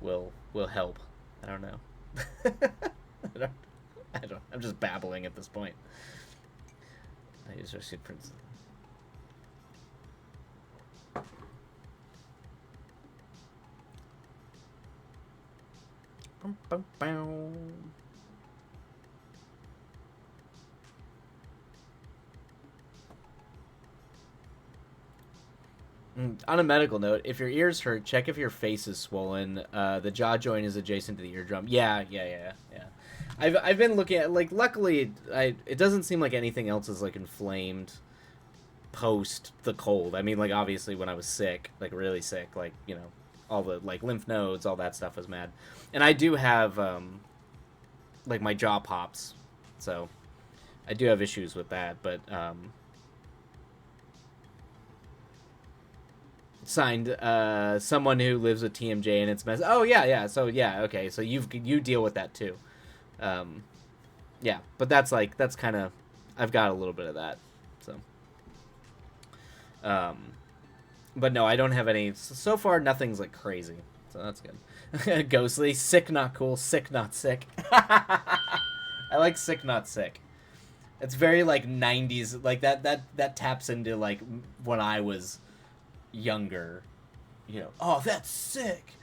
will help. I don't know. I don't. I'm just babbling at this point. I use Rescue Prince. On a medical note, if your ears hurt, check if your face is swollen. The jaw joint is adjacent to the eardrum. Yeah. I've been looking at, like, luckily it doesn't seem like anything else is like inflamed post the cold. I mean, like, obviously when I was sick, like really sick, like, you know, all the like lymph nodes, all that stuff was mad. And I do have like my jaw pops, so I do have issues with that, but signed someone who lives with TMJ and it's mess. Oh yeah. So yeah, okay. So you deal with that too. Yeah, but that's kind of, I've got a little bit of that. Um, but no, I don't have any. So far, nothing's like crazy. So that's good. Ghostly, sick, not cool. Sick, not sick. I like sick, not sick. It's very like 90s, like that taps into like when I was younger. Oh, that's sick.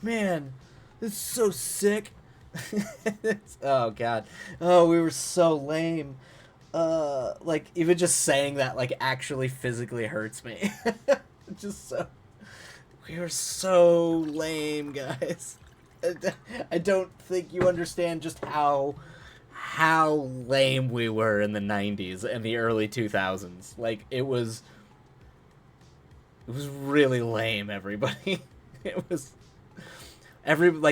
Man, this is so sick. Oh god. Oh, we were so lame. Like even just saying that like actually physically hurts me. Just so we were so lame, guys. I don't think you understand just how lame we were in the 90s and the early 2000s. Like it was really lame, everybody. It was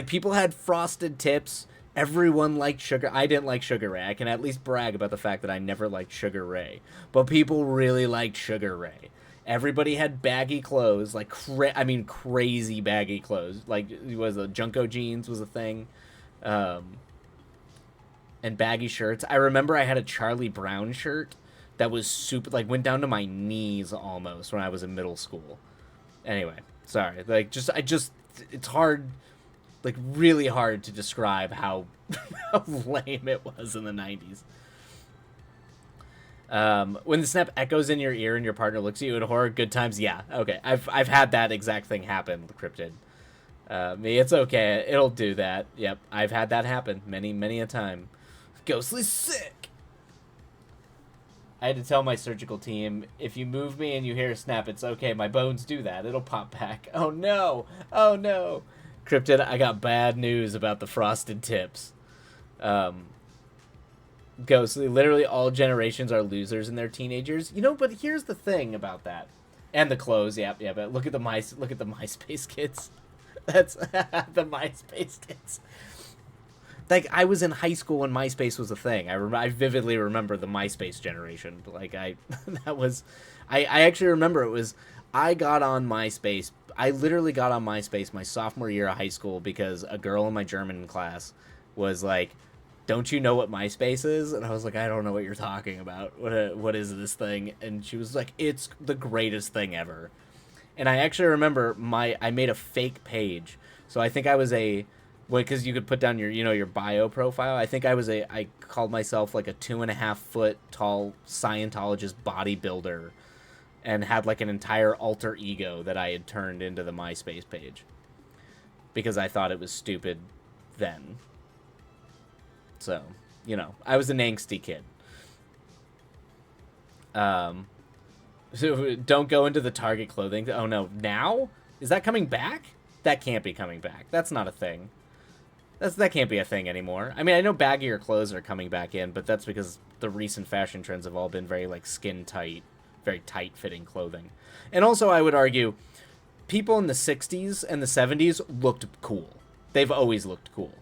people had frosted tips. Everyone liked Sugar. I didn't like Sugar Ray. I can at least brag about the fact that I never liked Sugar Ray. But people really liked Sugar Ray. Everybody had baggy clothes, like crazy baggy clothes. Like was the Junko jeans was a thing, and baggy shirts. I remember I had a Charlie Brown shirt that was super like went down to my knees almost when I was in middle school. Anyway, sorry. Like it's hard, like really hard to describe how, how lame it was in the 90s. When the snap echoes in your ear and your partner looks at you in horror, good times. Yeah, okay. I've had that exact thing happen, Cryptid. Me, it's okay. It'll do that. Yep, I've had that happen many a time. Ghostly sick. I had to tell my surgical team, if you move me and you hear a snap, it's okay. My bones do that. It'll pop back. Oh no. Oh no. Cryptid, I got bad news about the frosted tips. Ghostly, literally all generations are losers in their teenagers. But here's the thing about that. And the clothes, yeah, but look at the MySpace kids. That's the MySpace kids. Like, I was in high school when MySpace was a thing. I vividly remember the MySpace generation. Like, I actually remember it was, I got on MySpace. I literally got on MySpace my sophomore year of high school because a girl in my German class was like, don't you know what MySpace is? And I was like, I don't know what you're talking about. What is this thing? And she was like, it's the greatest thing ever. And I actually remember I made a fake page. So I think I was because you could put down your bio profile. I think I called myself like a 2.5 foot tall Scientologist bodybuilder and had like an entire alter ego that I had turned into the MySpace page because I thought it was stupid then. So, I was an angsty kid. So don't go into the Target clothing. Oh no, now? Is that coming back? That can't be coming back. That's not a thing. That can't be a thing anymore. I mean, I know baggier clothes are coming back in, but that's because the recent fashion trends have all been very like skin tight, very tight fitting clothing. And also, I would argue, people in the 60s and the 70s looked cool. They've always looked cool.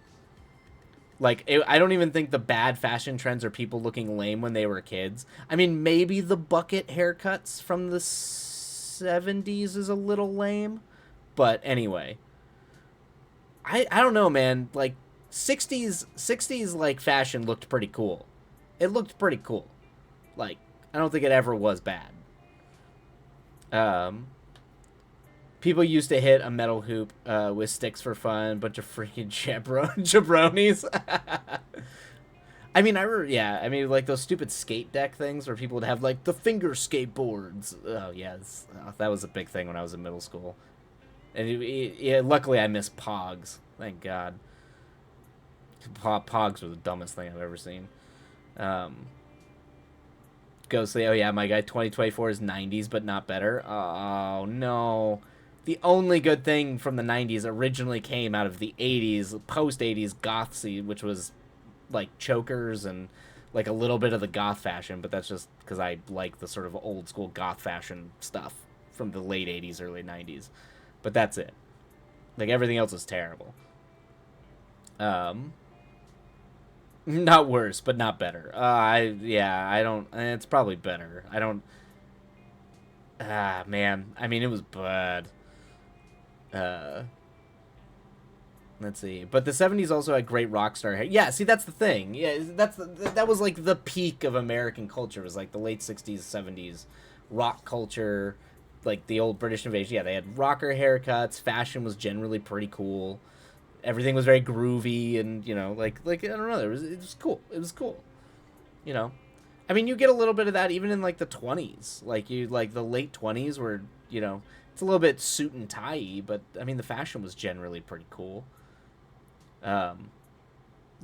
Like, I don't even think the bad fashion trends are people looking lame when they were kids. I mean, maybe the bucket haircuts from the 70s is a little lame. But anyway. I don't know, man. Like, 60s, like, fashion looked pretty cool. It looked pretty cool. Like, I don't think it ever was bad. People used to hit a metal hoop with sticks for fun. Bunch of freaking jabronis. I mean, like those stupid skate deck things where people would have like the finger skateboards. Oh yes, that was a big thing when I was in middle school. And luckily I missed Pogs. Thank God. Pogs were the dumbest thing I've ever seen. Ghostly, oh yeah, my guy 2024 is 90s but not better. Oh no. The only good thing from the 90s originally came out of the 80s, post-80s goth scene, which was like chokers and like a little bit of the goth fashion, but that's just because I like the sort of old school goth fashion stuff from the late 80s, early 90s. But that's it. Like everything else is terrible. Not worse, but not better. I don't. It's probably better. I don't. Man. I mean, it was bad. Let's see. But the 70s also had great rock star hair. Yeah, see, that's the thing. Yeah, that was like the peak of American culture. Was like the late 60s, 70s rock culture, like the old British invasion. Yeah, they had rocker haircuts. Fashion was generally pretty cool. Everything was very groovy, and like I don't know, it was cool. It was cool. You know, I mean, you get a little bit of that even in like the 20s. Like the late 20s, where it's a little bit suit and tie, but I mean the fashion was generally pretty cool. Um,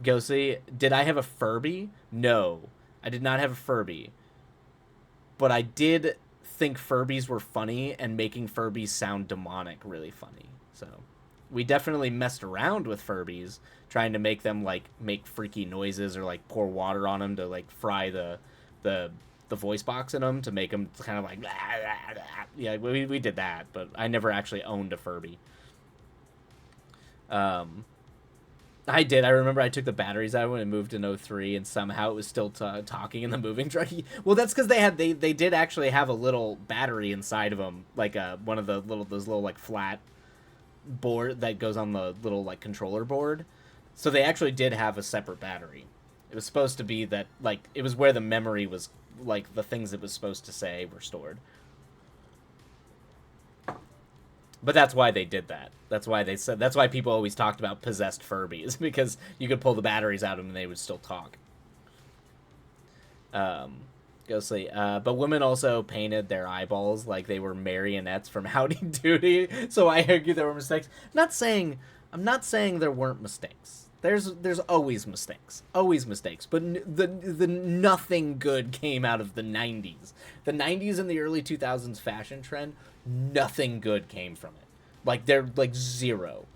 Ghostly, did I have a Furby? No, I did not have a Furby, but I did think Furbies were funny and making Furbies sound demonic really funny. So we definitely messed around with Furbies, trying to make them like make freaky noises or like pour water on them to like fry the the voice box in them to make them kind of like blah, blah, blah. Yeah, we did that, but I never actually owned a Furby. Um, I did. I remember I took the batteries out when it moved in '03, and somehow it was still talking in the moving truck. Well, that's because they did actually have a little battery inside of them, like one of the those little like flat board that goes on the little like controller board. So they actually did have a separate battery. It was supposed to be that like it was where the memory was, like the things it was supposed to say were stored. But that's why they did that. That's why they said. That's why people always talked about possessed Furbies because you could pull the batteries out of them and they would still talk. Um, Ghostly. But women also painted their eyeballs like they were marionettes from Howdy Doody. So I argue there were mistakes. I'm not saying there weren't mistakes. There's always mistakes. But the nothing good came out of the '90s. The '90s and the early 2000s fashion trend. Nothing good came from it. Like they're like zero.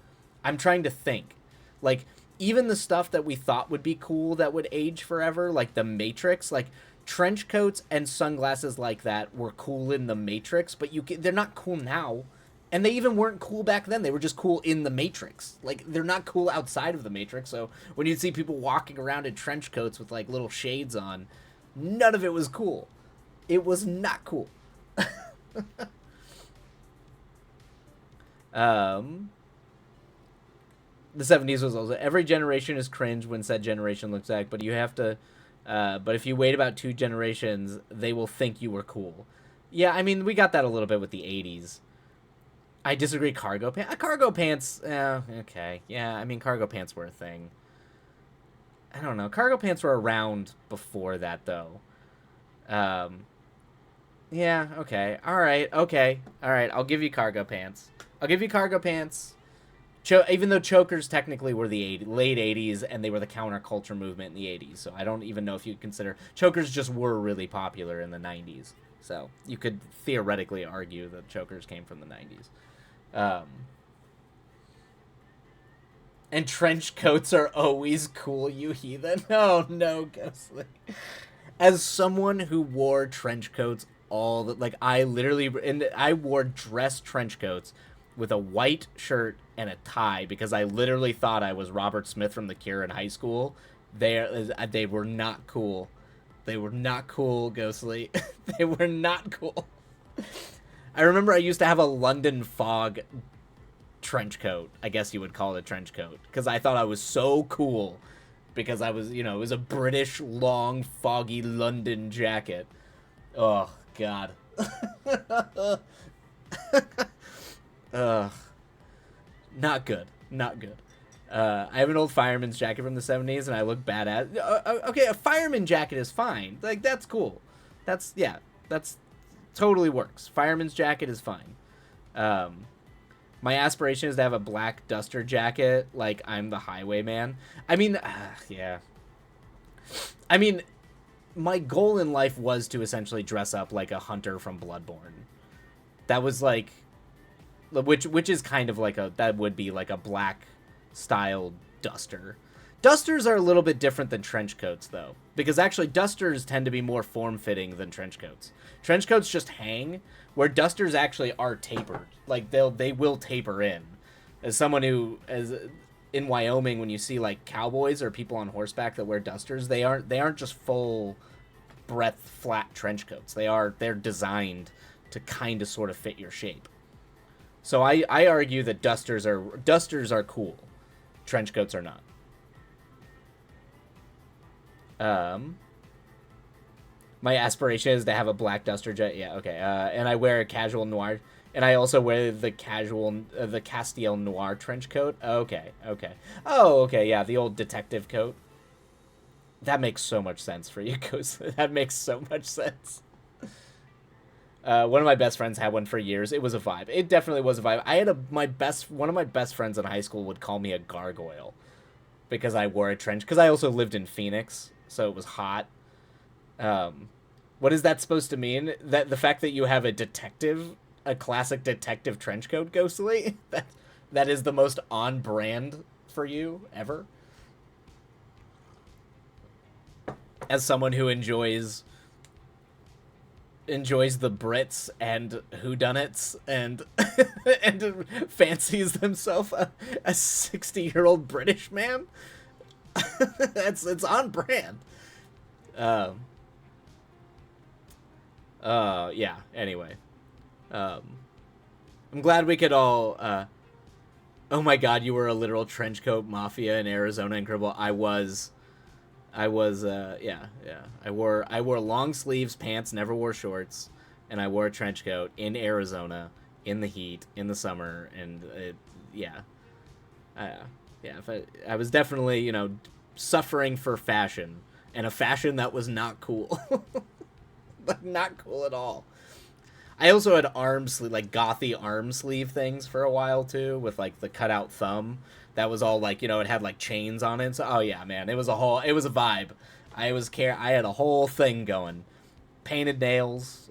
I'm trying to think. Like even the stuff that we thought would be cool that would age forever, like the Matrix, like trench coats and sunglasses like that were cool in the Matrix, but they're not cool now. And they even weren't cool back then. They were just cool in the Matrix. Like they're not cool outside of the Matrix. So when you'd see people walking around in trench coats with like little shades on, none of it was cool. It was not cool. Um, the '70s was also every generation is cringe when said generation looks back, but you have to. But if you wait about 2 generations, they will think you were cool. Yeah, I mean we got that a little bit with the '80s. I disagree. Cargo pants. Cargo pants. Okay. Yeah, I mean cargo pants were a thing. I don't know. Cargo pants were around before that though. Um, yeah. Okay. All right. Okay. All right. I'll give you cargo pants. I'll give you cargo pants. Even though chokers technically were the late '80s and they were the counterculture movement in the '80s, so I don't even know if you consider chokers just were really popular in the '90s. So you could theoretically argue that chokers came from the '90s. Um, and trench coats are always cool, you heathen. Oh no, Ghostly. As someone who wore trench coats all the like, I wore dress trench coats with a white shirt and a tie because I literally thought I was Robert Smith from The Cure in high school. They were not cool. They were not cool, Ghostly. They were not cool. I remember I used to have a London Fog trench coat. I guess you would call it a trench coat because I thought I was so cool because I was, it was a British long foggy London jacket. Oh God. Ugh. Not good. Not good. I have an old fireman's jacket from the '70s, and I look badass. Okay, a fireman jacket is fine. Like that's cool. That's totally works. Fireman's jacket is fine. Um, my aspiration is to have a black duster jacket, like I'm the highwayman. I mean, yeah. I mean, my goal in life was to essentially dress up like a hunter from Bloodborne. That was like, which is kind of like that would be like a black styled duster. Dusters are a little bit different than trench coats though, because actually dusters tend to be more form fitting than trench coats. Trench coats just hang, where dusters actually are tapered. Like they will taper in. As someone who as in Wyoming, when you see like cowboys or people on horseback that wear dusters, they aren't just full breadth flat trench coats. They're designed to kind of sort of fit your shape. So I argue that dusters are cool. Trench coats are not. My aspiration is to have a black Duster jet. Yeah, okay. And I wear a casual noir, and I also wear the the Castile Noir trench coat. Okay, okay. Oh, okay. Yeah, the old detective coat. That makes so much sense for you, Ghost. That makes so much sense. One of my best friends had one for years. It was a vibe. It definitely was a vibe. I had one of my best friends in high school would call me a gargoyle because I wore a trench. Because I also lived in Phoenix, so it was hot. What is that supposed to mean? That the fact that you have a classic detective trench coat, Ghostly, that is the most on brand for you ever. As someone who enjoys the Brits and whodunits and and fancies themselves a 60-year-old British man, it's on brand. Um. Yeah. Anyway, um, I'm glad we could all. Oh my God, you were a literal trenchcoat mafia in Arizona Incredible. I was. Yeah, yeah. I wore long sleeves pants, never wore shorts, and I wore a trench coat in Arizona in the heat in the summer, and yeah, yeah. I was definitely suffering for fashion and a fashion that was not cool. Like not cool at all. I also had arm sleeve, like gothy arm sleeve things for a while too, with like the cutout thumb. That was all like it had like chains on it. So oh yeah, man, it was a vibe. I had a whole thing going. Painted nails.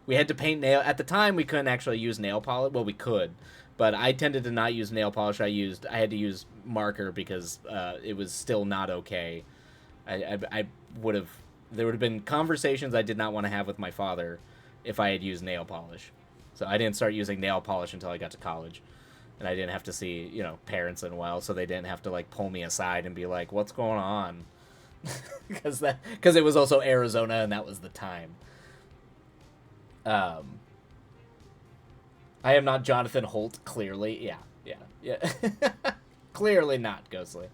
We had to paint nail at the time. We couldn't actually use nail polish. Well, we could, but I tended to not use nail polish. I had to use marker because it was still not okay. I would have there would have been conversations I did not want to have with my father if I had used nail polish. So I didn't start using nail polish until I got to college, and I didn't have to see parents in a while, so they didn't have to like pull me aside and be like, "What's going on?" Because it was also Arizona and that was the time. Um, I am not Jonathan Holt. Clearly, yeah, yeah, yeah. Clearly not Ghostly.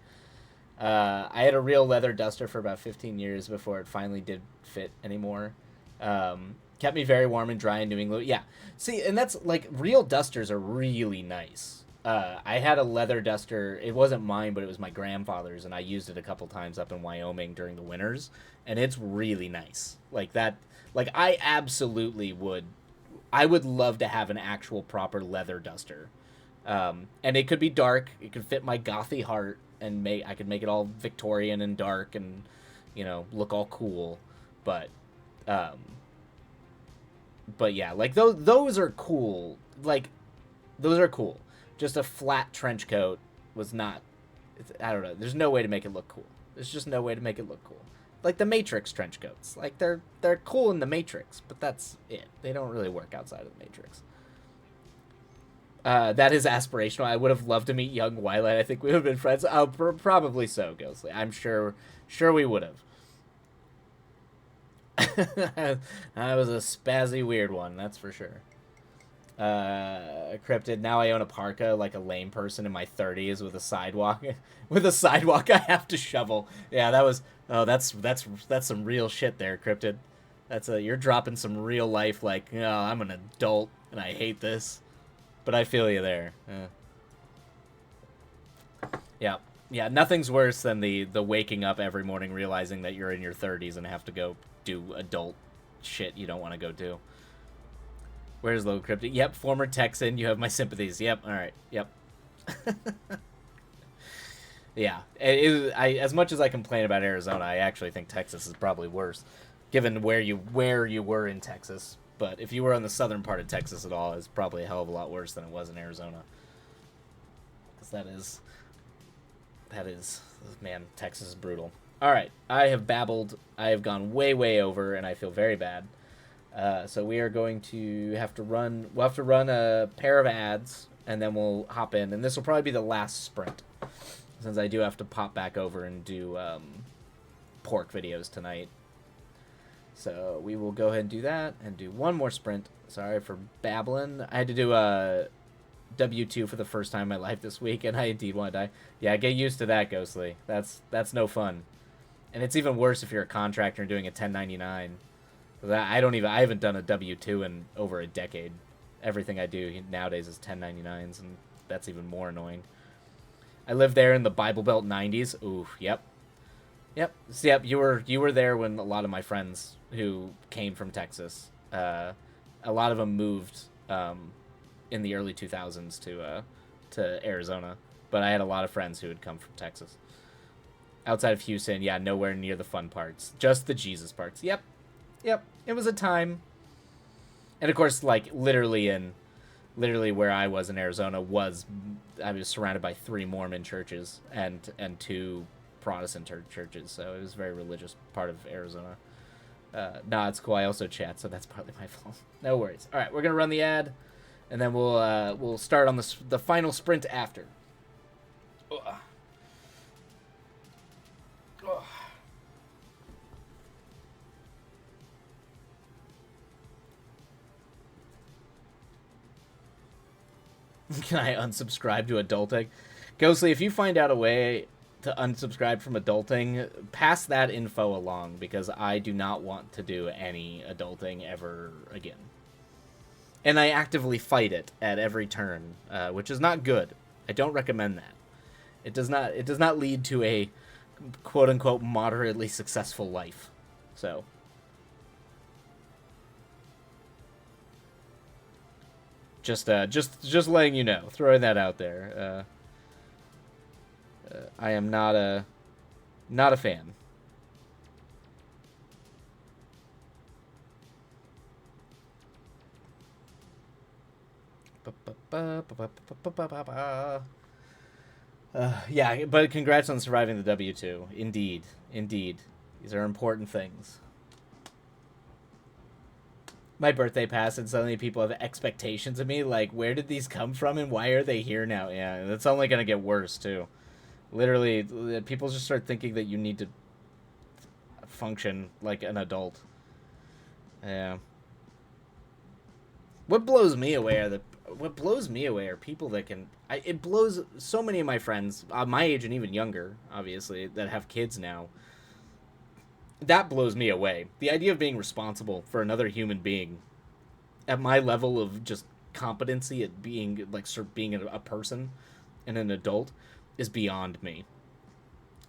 I had a real leather duster for about 15 years before it finally did fit anymore. Kept me very warm and dry in New England. Yeah. See, and that's like real dusters are really nice. I had a leather duster. It wasn't mine, but it was my grandfather's, and I used it a couple times up in Wyoming during the winters, and it's really nice. Like that. Like I absolutely would. I would love to have an actual proper leather duster. And it could be dark. It could fit my gothy heart, and I could make it all Victorian and dark, and look all cool. But um, but yeah, like those are cool. Like those are cool. Just a flat trench coat was not. I don't know. There's no way to make it look cool. There's just no way to make it look cool. Like the Matrix trench coats. Like they're cool in the Matrix, but that's it. They don't really work outside of the Matrix. That is aspirational. I would have loved to meet young Twilight. I think we would have been friends. Oh, probably so, Ghostly. I'm sure we would have. I was a spazzy weird one, that's for sure. Cryptid. Now I own a parka like a lame person in my 30s with a sidewalk. With a sidewalk I have to shovel. Yeah, that was. Oh, that's some real shit there, Cryptid. You're dropping some real life. Like, oh, I'm an adult and I hate this. But I feel you there. Yeah. Yeah, nothing's worse than the waking up every morning realizing that you're in your 30s and have to go do adult shit you don't want to go do. Where's Low Cryptic? Yep, former Texan. You have my sympathies. Yep, all right. Yep. Yeah. As much as I complain about Arizona, I actually think Texas is probably worse, given where you were in Texas. But if you were on the southern part of Texas at all, it's probably a hell of a lot worse than it was in Arizona. Because that is, man, Texas is brutal. All right, I have babbled. I have gone way, way over, and I feel very bad. So we are going to have to run. We'll have to run a pair of ads, and then we'll hop in. And this will probably be the last sprint, since I do have to pop back over and do pork videos tonight. So we will go ahead and do that, and do one more sprint. Sorry for babbling. I had to do a W-2 for the first time in my life this week, and I indeed want to die. Yeah, get used to that, Ghostly. That's no fun. And it's even worse if you're a contractor and doing a 1099. I haven't done a W-2 in over a decade. Everything I do nowadays is 1099s, and that's even more annoying. I lived there in the Bible Belt 90s. Ooh, yep. Yep. So, yep, you were there when a lot of my friends who came from Texas, a lot of them moved in the early 2000s to Arizona, but I had a lot of friends who had come from Texas. Outside of Houston, yeah, nowhere near the fun parts. Just the Jesus parts. Yep. Yep. It was a time. And of course, like literally where I was in Arizona I was surrounded by 3 Mormon churches and 2 Protestant churches, so it was a very religious part of Arizona. Nah, it's cool. I also chat, so that's partly my fault. No worries. All right, we're gonna run the ad, and then we'll start on the final sprint after. Ugh. Ugh. Can I unsubscribe to adulting? Ghostly, if you find out a way to unsubscribe from adulting, pass that info along, because I do not want to do any adulting ever again. And I actively fight it at every turn, which is not good. I don't recommend that. It does not lead to a quote unquote moderately successful life. So just letting you know, throwing that out there. I am not a fan. Yeah, but congrats on surviving the W-2. Indeed, indeed, these are important things. My birthday passed, and suddenly people have expectations of me. Like, where did these come from, and why are they here now? Yeah, that's only gonna get worse too. Literally, people just start thinking that you need to function like an adult. Yeah. What blows me away are people that can. It blows so many of my friends, my age and even younger, obviously, that have kids now. That blows me away. The idea of being responsible for another human being at my level of just competency at being like sort of being a person and an adult is beyond me.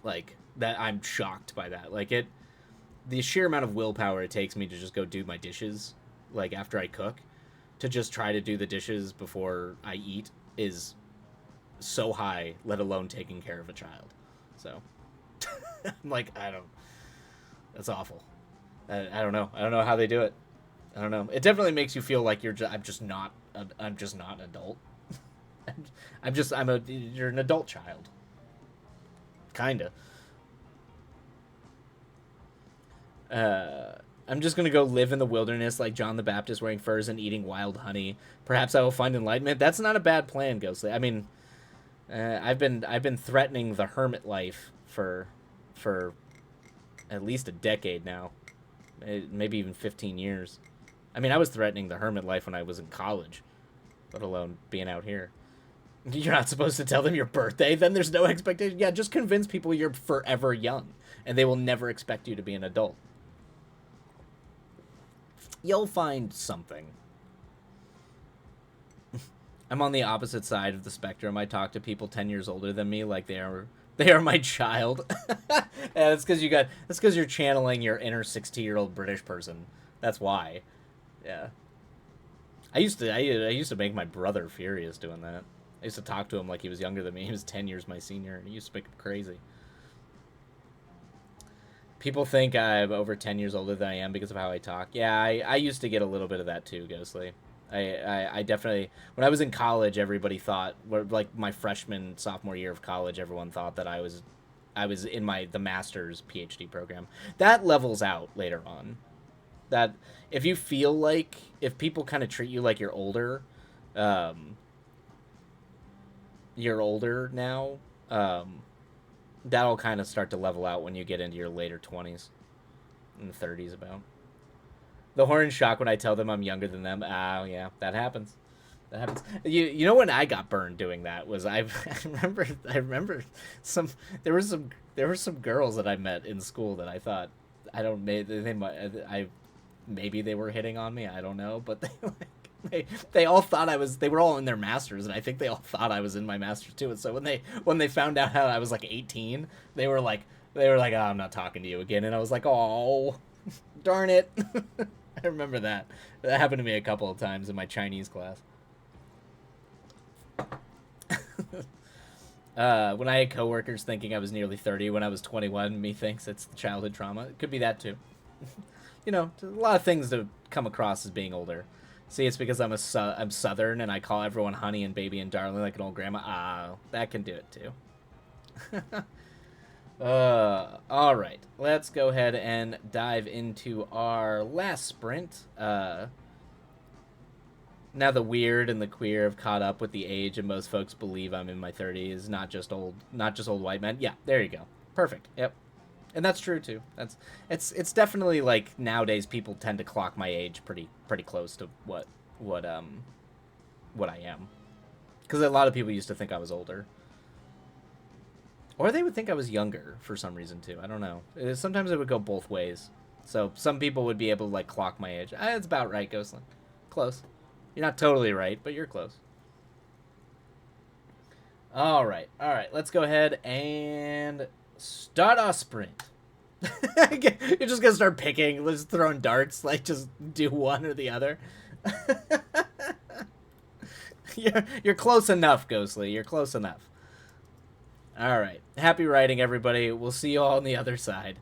Like that, I'm shocked by that. Like the sheer amount of willpower it takes me to just go do my dishes, like after I cook, to just try to do the dishes before I eat is so high, let alone taking care of a child. So I'm like, I don't. That's awful. I don't know. I don't know how they do it. I don't know. It definitely makes you feel like I'm just not. I'm just not an adult. You're an adult child. Kinda. I'm just gonna go live in the wilderness like John the Baptist, wearing furs and eating wild honey. Perhaps I will find enlightenment. That's not a bad plan, Ghostly. I mean, I've been threatening the hermit life for at least a decade now, maybe even 15 years. I mean, I was threatening the hermit life when I was in college, let alone being out here. You're not supposed to tell them your birthday, then there's no expectation. Yeah, just convince people you're forever young, and they will never expect you to be an adult. You'll find something. I'm on the opposite side of the spectrum. I talk to people 10 years older than me like they are my child. Yeah, that's because you're channeling your inner 60-year-old British person. That's why. Yeah. I used to make my brother furious doing that. I used to talk to him like he was younger than me. He was 10 years my senior, and he used to make him crazy. People think I'm over 10 years older than I am because of how I talk. Yeah, I used to get a little bit of that too, Ghostly. I definitely, when I was in college, everybody thought, like my freshman, sophomore year of college, everyone thought that I was in the master's PhD program. That levels out later on. That if people kind of treat you like um, you're older now, that'll kind of start to level out when you get into your later 20s and 30s about. The horn shock when I tell them I'm younger than them. Ah, yeah, that happens. That happens. You know when I got burned doing that was I remember some there were some girls that I met in school that I thought I don't they might maybe they were hitting on me. I don't know, but they all thought they were all in their masters, and I think they all thought I was in my masters too. And so when they found out how I was like 18, they were like, oh, I'm not talking to you again. And I was like, oh, darn it. I remember that. That happened to me a couple of times in my Chinese class. When I had coworkers thinking I was nearly 30 when I was 21, me thinks it's the childhood trauma. It could be that too. You know, a lot of things to come across as being older. See, it's because I'm Southern and I call everyone honey and baby and darling like an old grandma. Ah, that can do it too. All right. Let's go ahead and dive into our last sprint. Now the weird and the queer have caught up with the age, and most folks believe I'm in my 30s, not just old white men. Yeah, there you go. Perfect. Yep. And that's true too. It's definitely like nowadays people tend to clock my age pretty close to what I am. Cuz a lot of people used to think I was older. Or they would think I was younger for some reason too. I don't know. Sometimes it would go both ways. So some people would be able to like clock my age. It's about right, Ghostland. Close. You're not totally right, but you're close. All right. Let's go ahead and start our sprint. You're just gonna start picking, just throwing darts, like just do one or the other. You're close enough, Ghostly. You're close enough. All right. Happy writing, everybody. We'll see you all on the other side.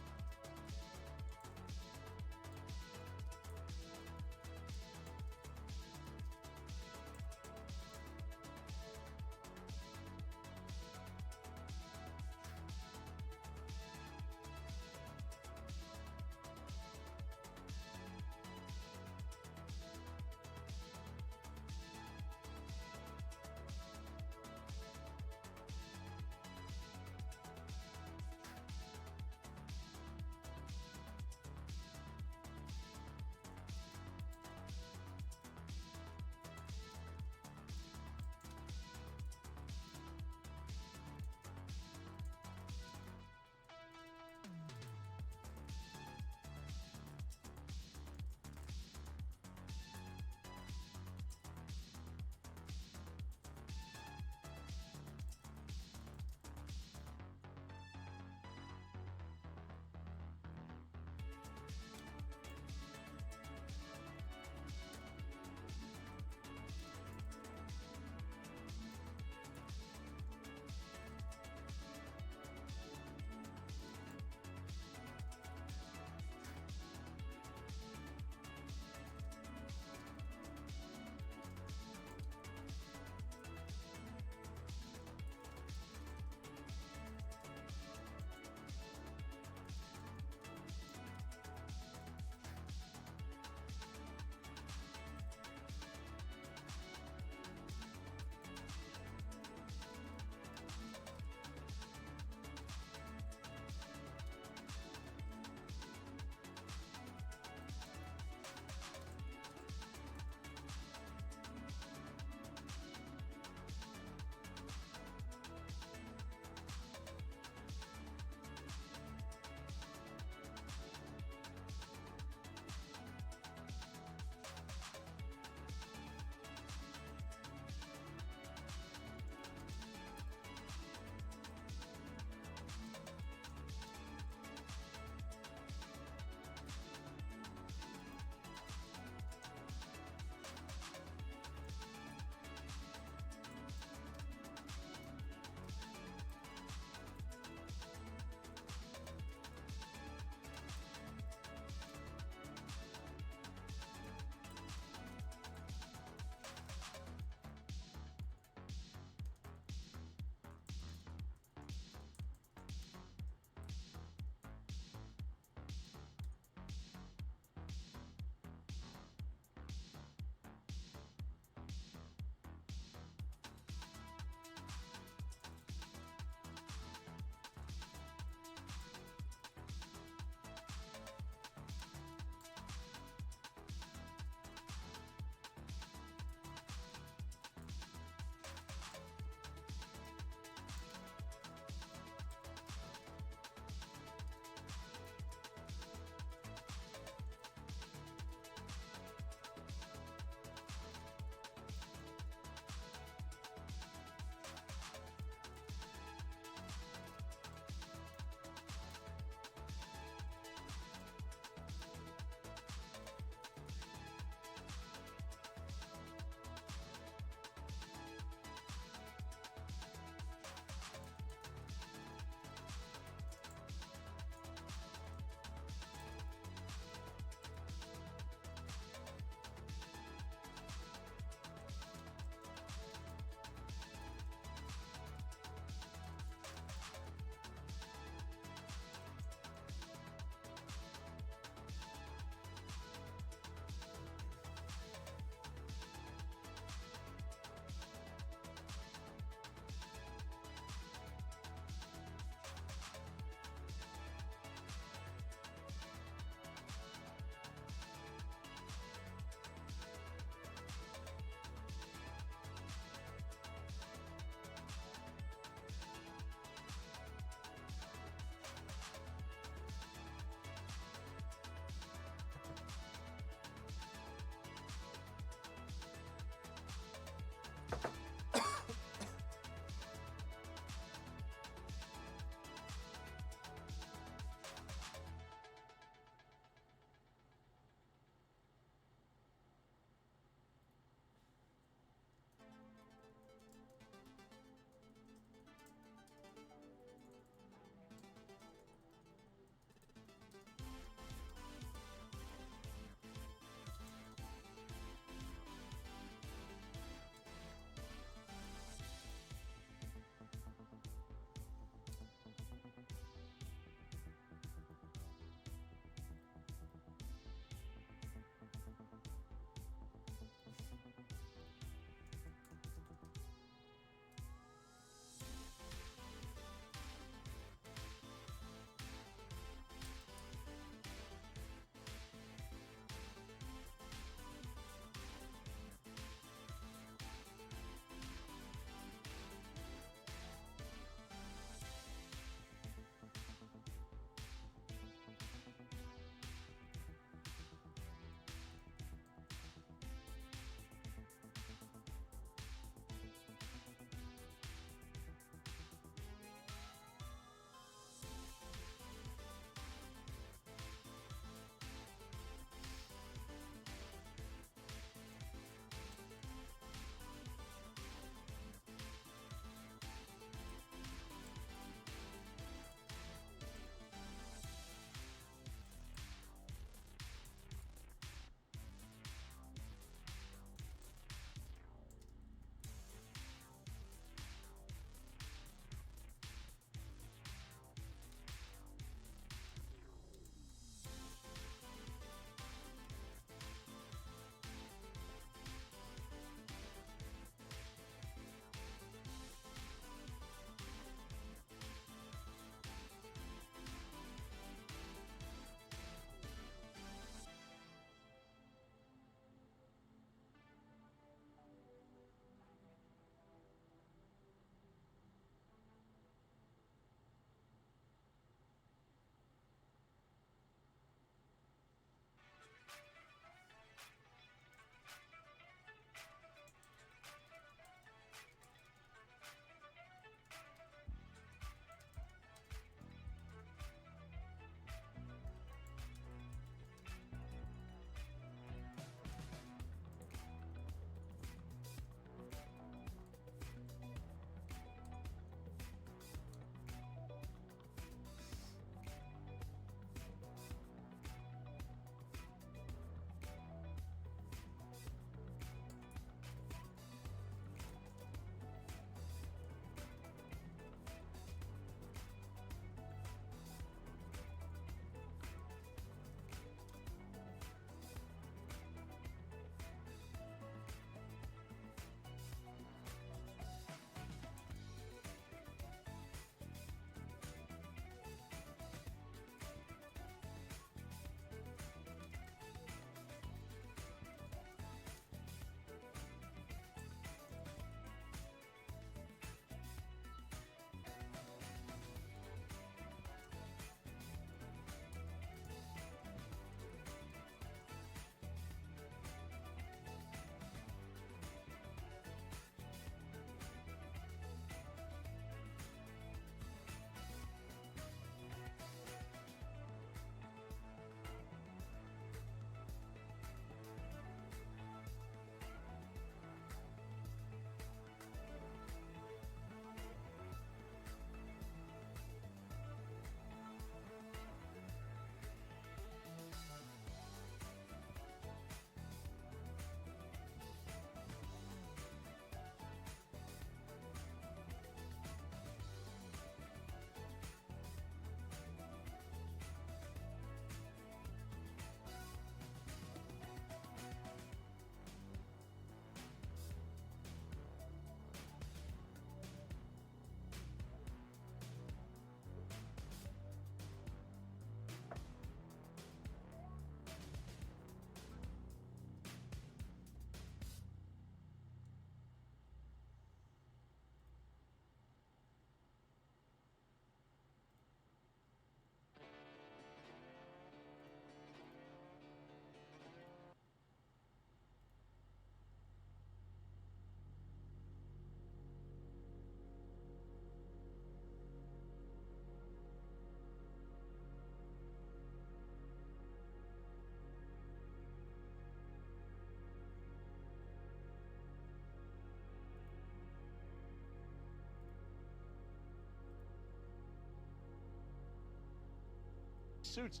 suits.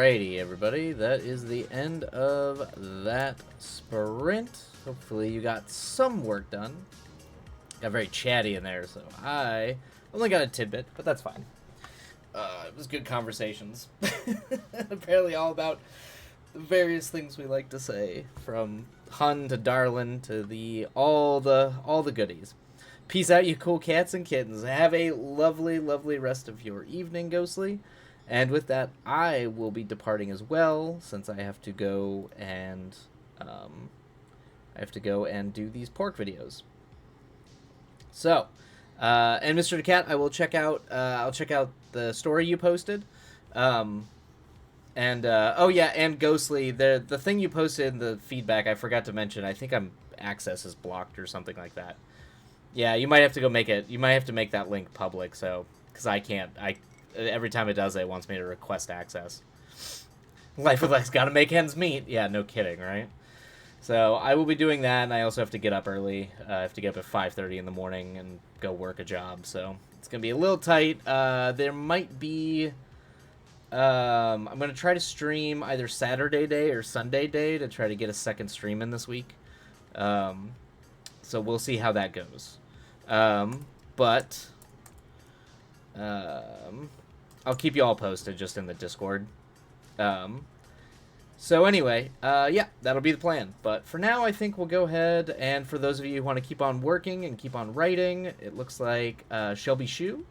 Alrighty, everybody. That is the end of that sprint. Hopefully you got some work done. Got very chatty in there, so I only got a tidbit, but that's fine. It was good conversations. Apparently all about the various things we like to say, from Hun to Darlin to all the goodies. Peace out, you cool cats and kittens. Have a lovely, lovely rest of your evening, Ghostly. And with that, I will be departing as well, since I have to go and do these pork videos. So, and Mr. the Cat, I will check out. I'll check out the story you posted. Oh yeah, and Ghostly, the thing you posted in the feedback, I forgot to mention. I think access is blocked or something like that. Yeah, you might have to go make it. You might have to make that link public, so because I can't. Every time it does it wants me to request access. Life with Lex, gotta make ends meet. Yeah, no kidding, right? So I will be doing that, and I also have to get up early. I have to get up at 5:30 in the morning and go work a job, so it's gonna be a little tight. There might be. I'm gonna try to stream either Saturday day or Sunday day to try to get a second stream in this week. So we'll see how that goes. I'll keep you all posted just in the Discord. So anyway, yeah, that'll be the plan. But for now, I think we'll go ahead, and for those of you who want to keep on working and keep on writing, it looks like Shelby Shu,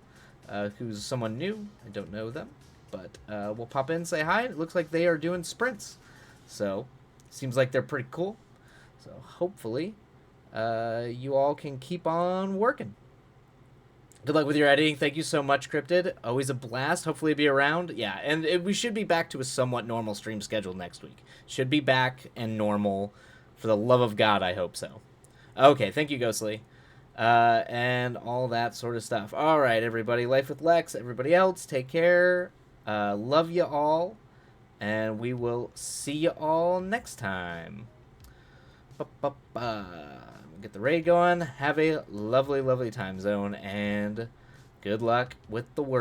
who's someone new. I don't know them, but we'll pop in and say hi. It looks like they are doing sprints. So, seems like they're pretty cool. So hopefully, you all can keep on working. Good luck with your editing. Thank you so much, Cryptid. Always a blast. Hopefully be around. Yeah, and we should be back to a somewhat normal stream schedule next week. Should be back and normal. For the love of God, I hope so. Okay, thank you, Ghostly. And all that sort of stuff. All right, everybody. Life with Lex. Everybody else, take care. Love you all. And we will see you all next time. Get the raid going. Have a lovely, lovely time zone, and good luck with the work.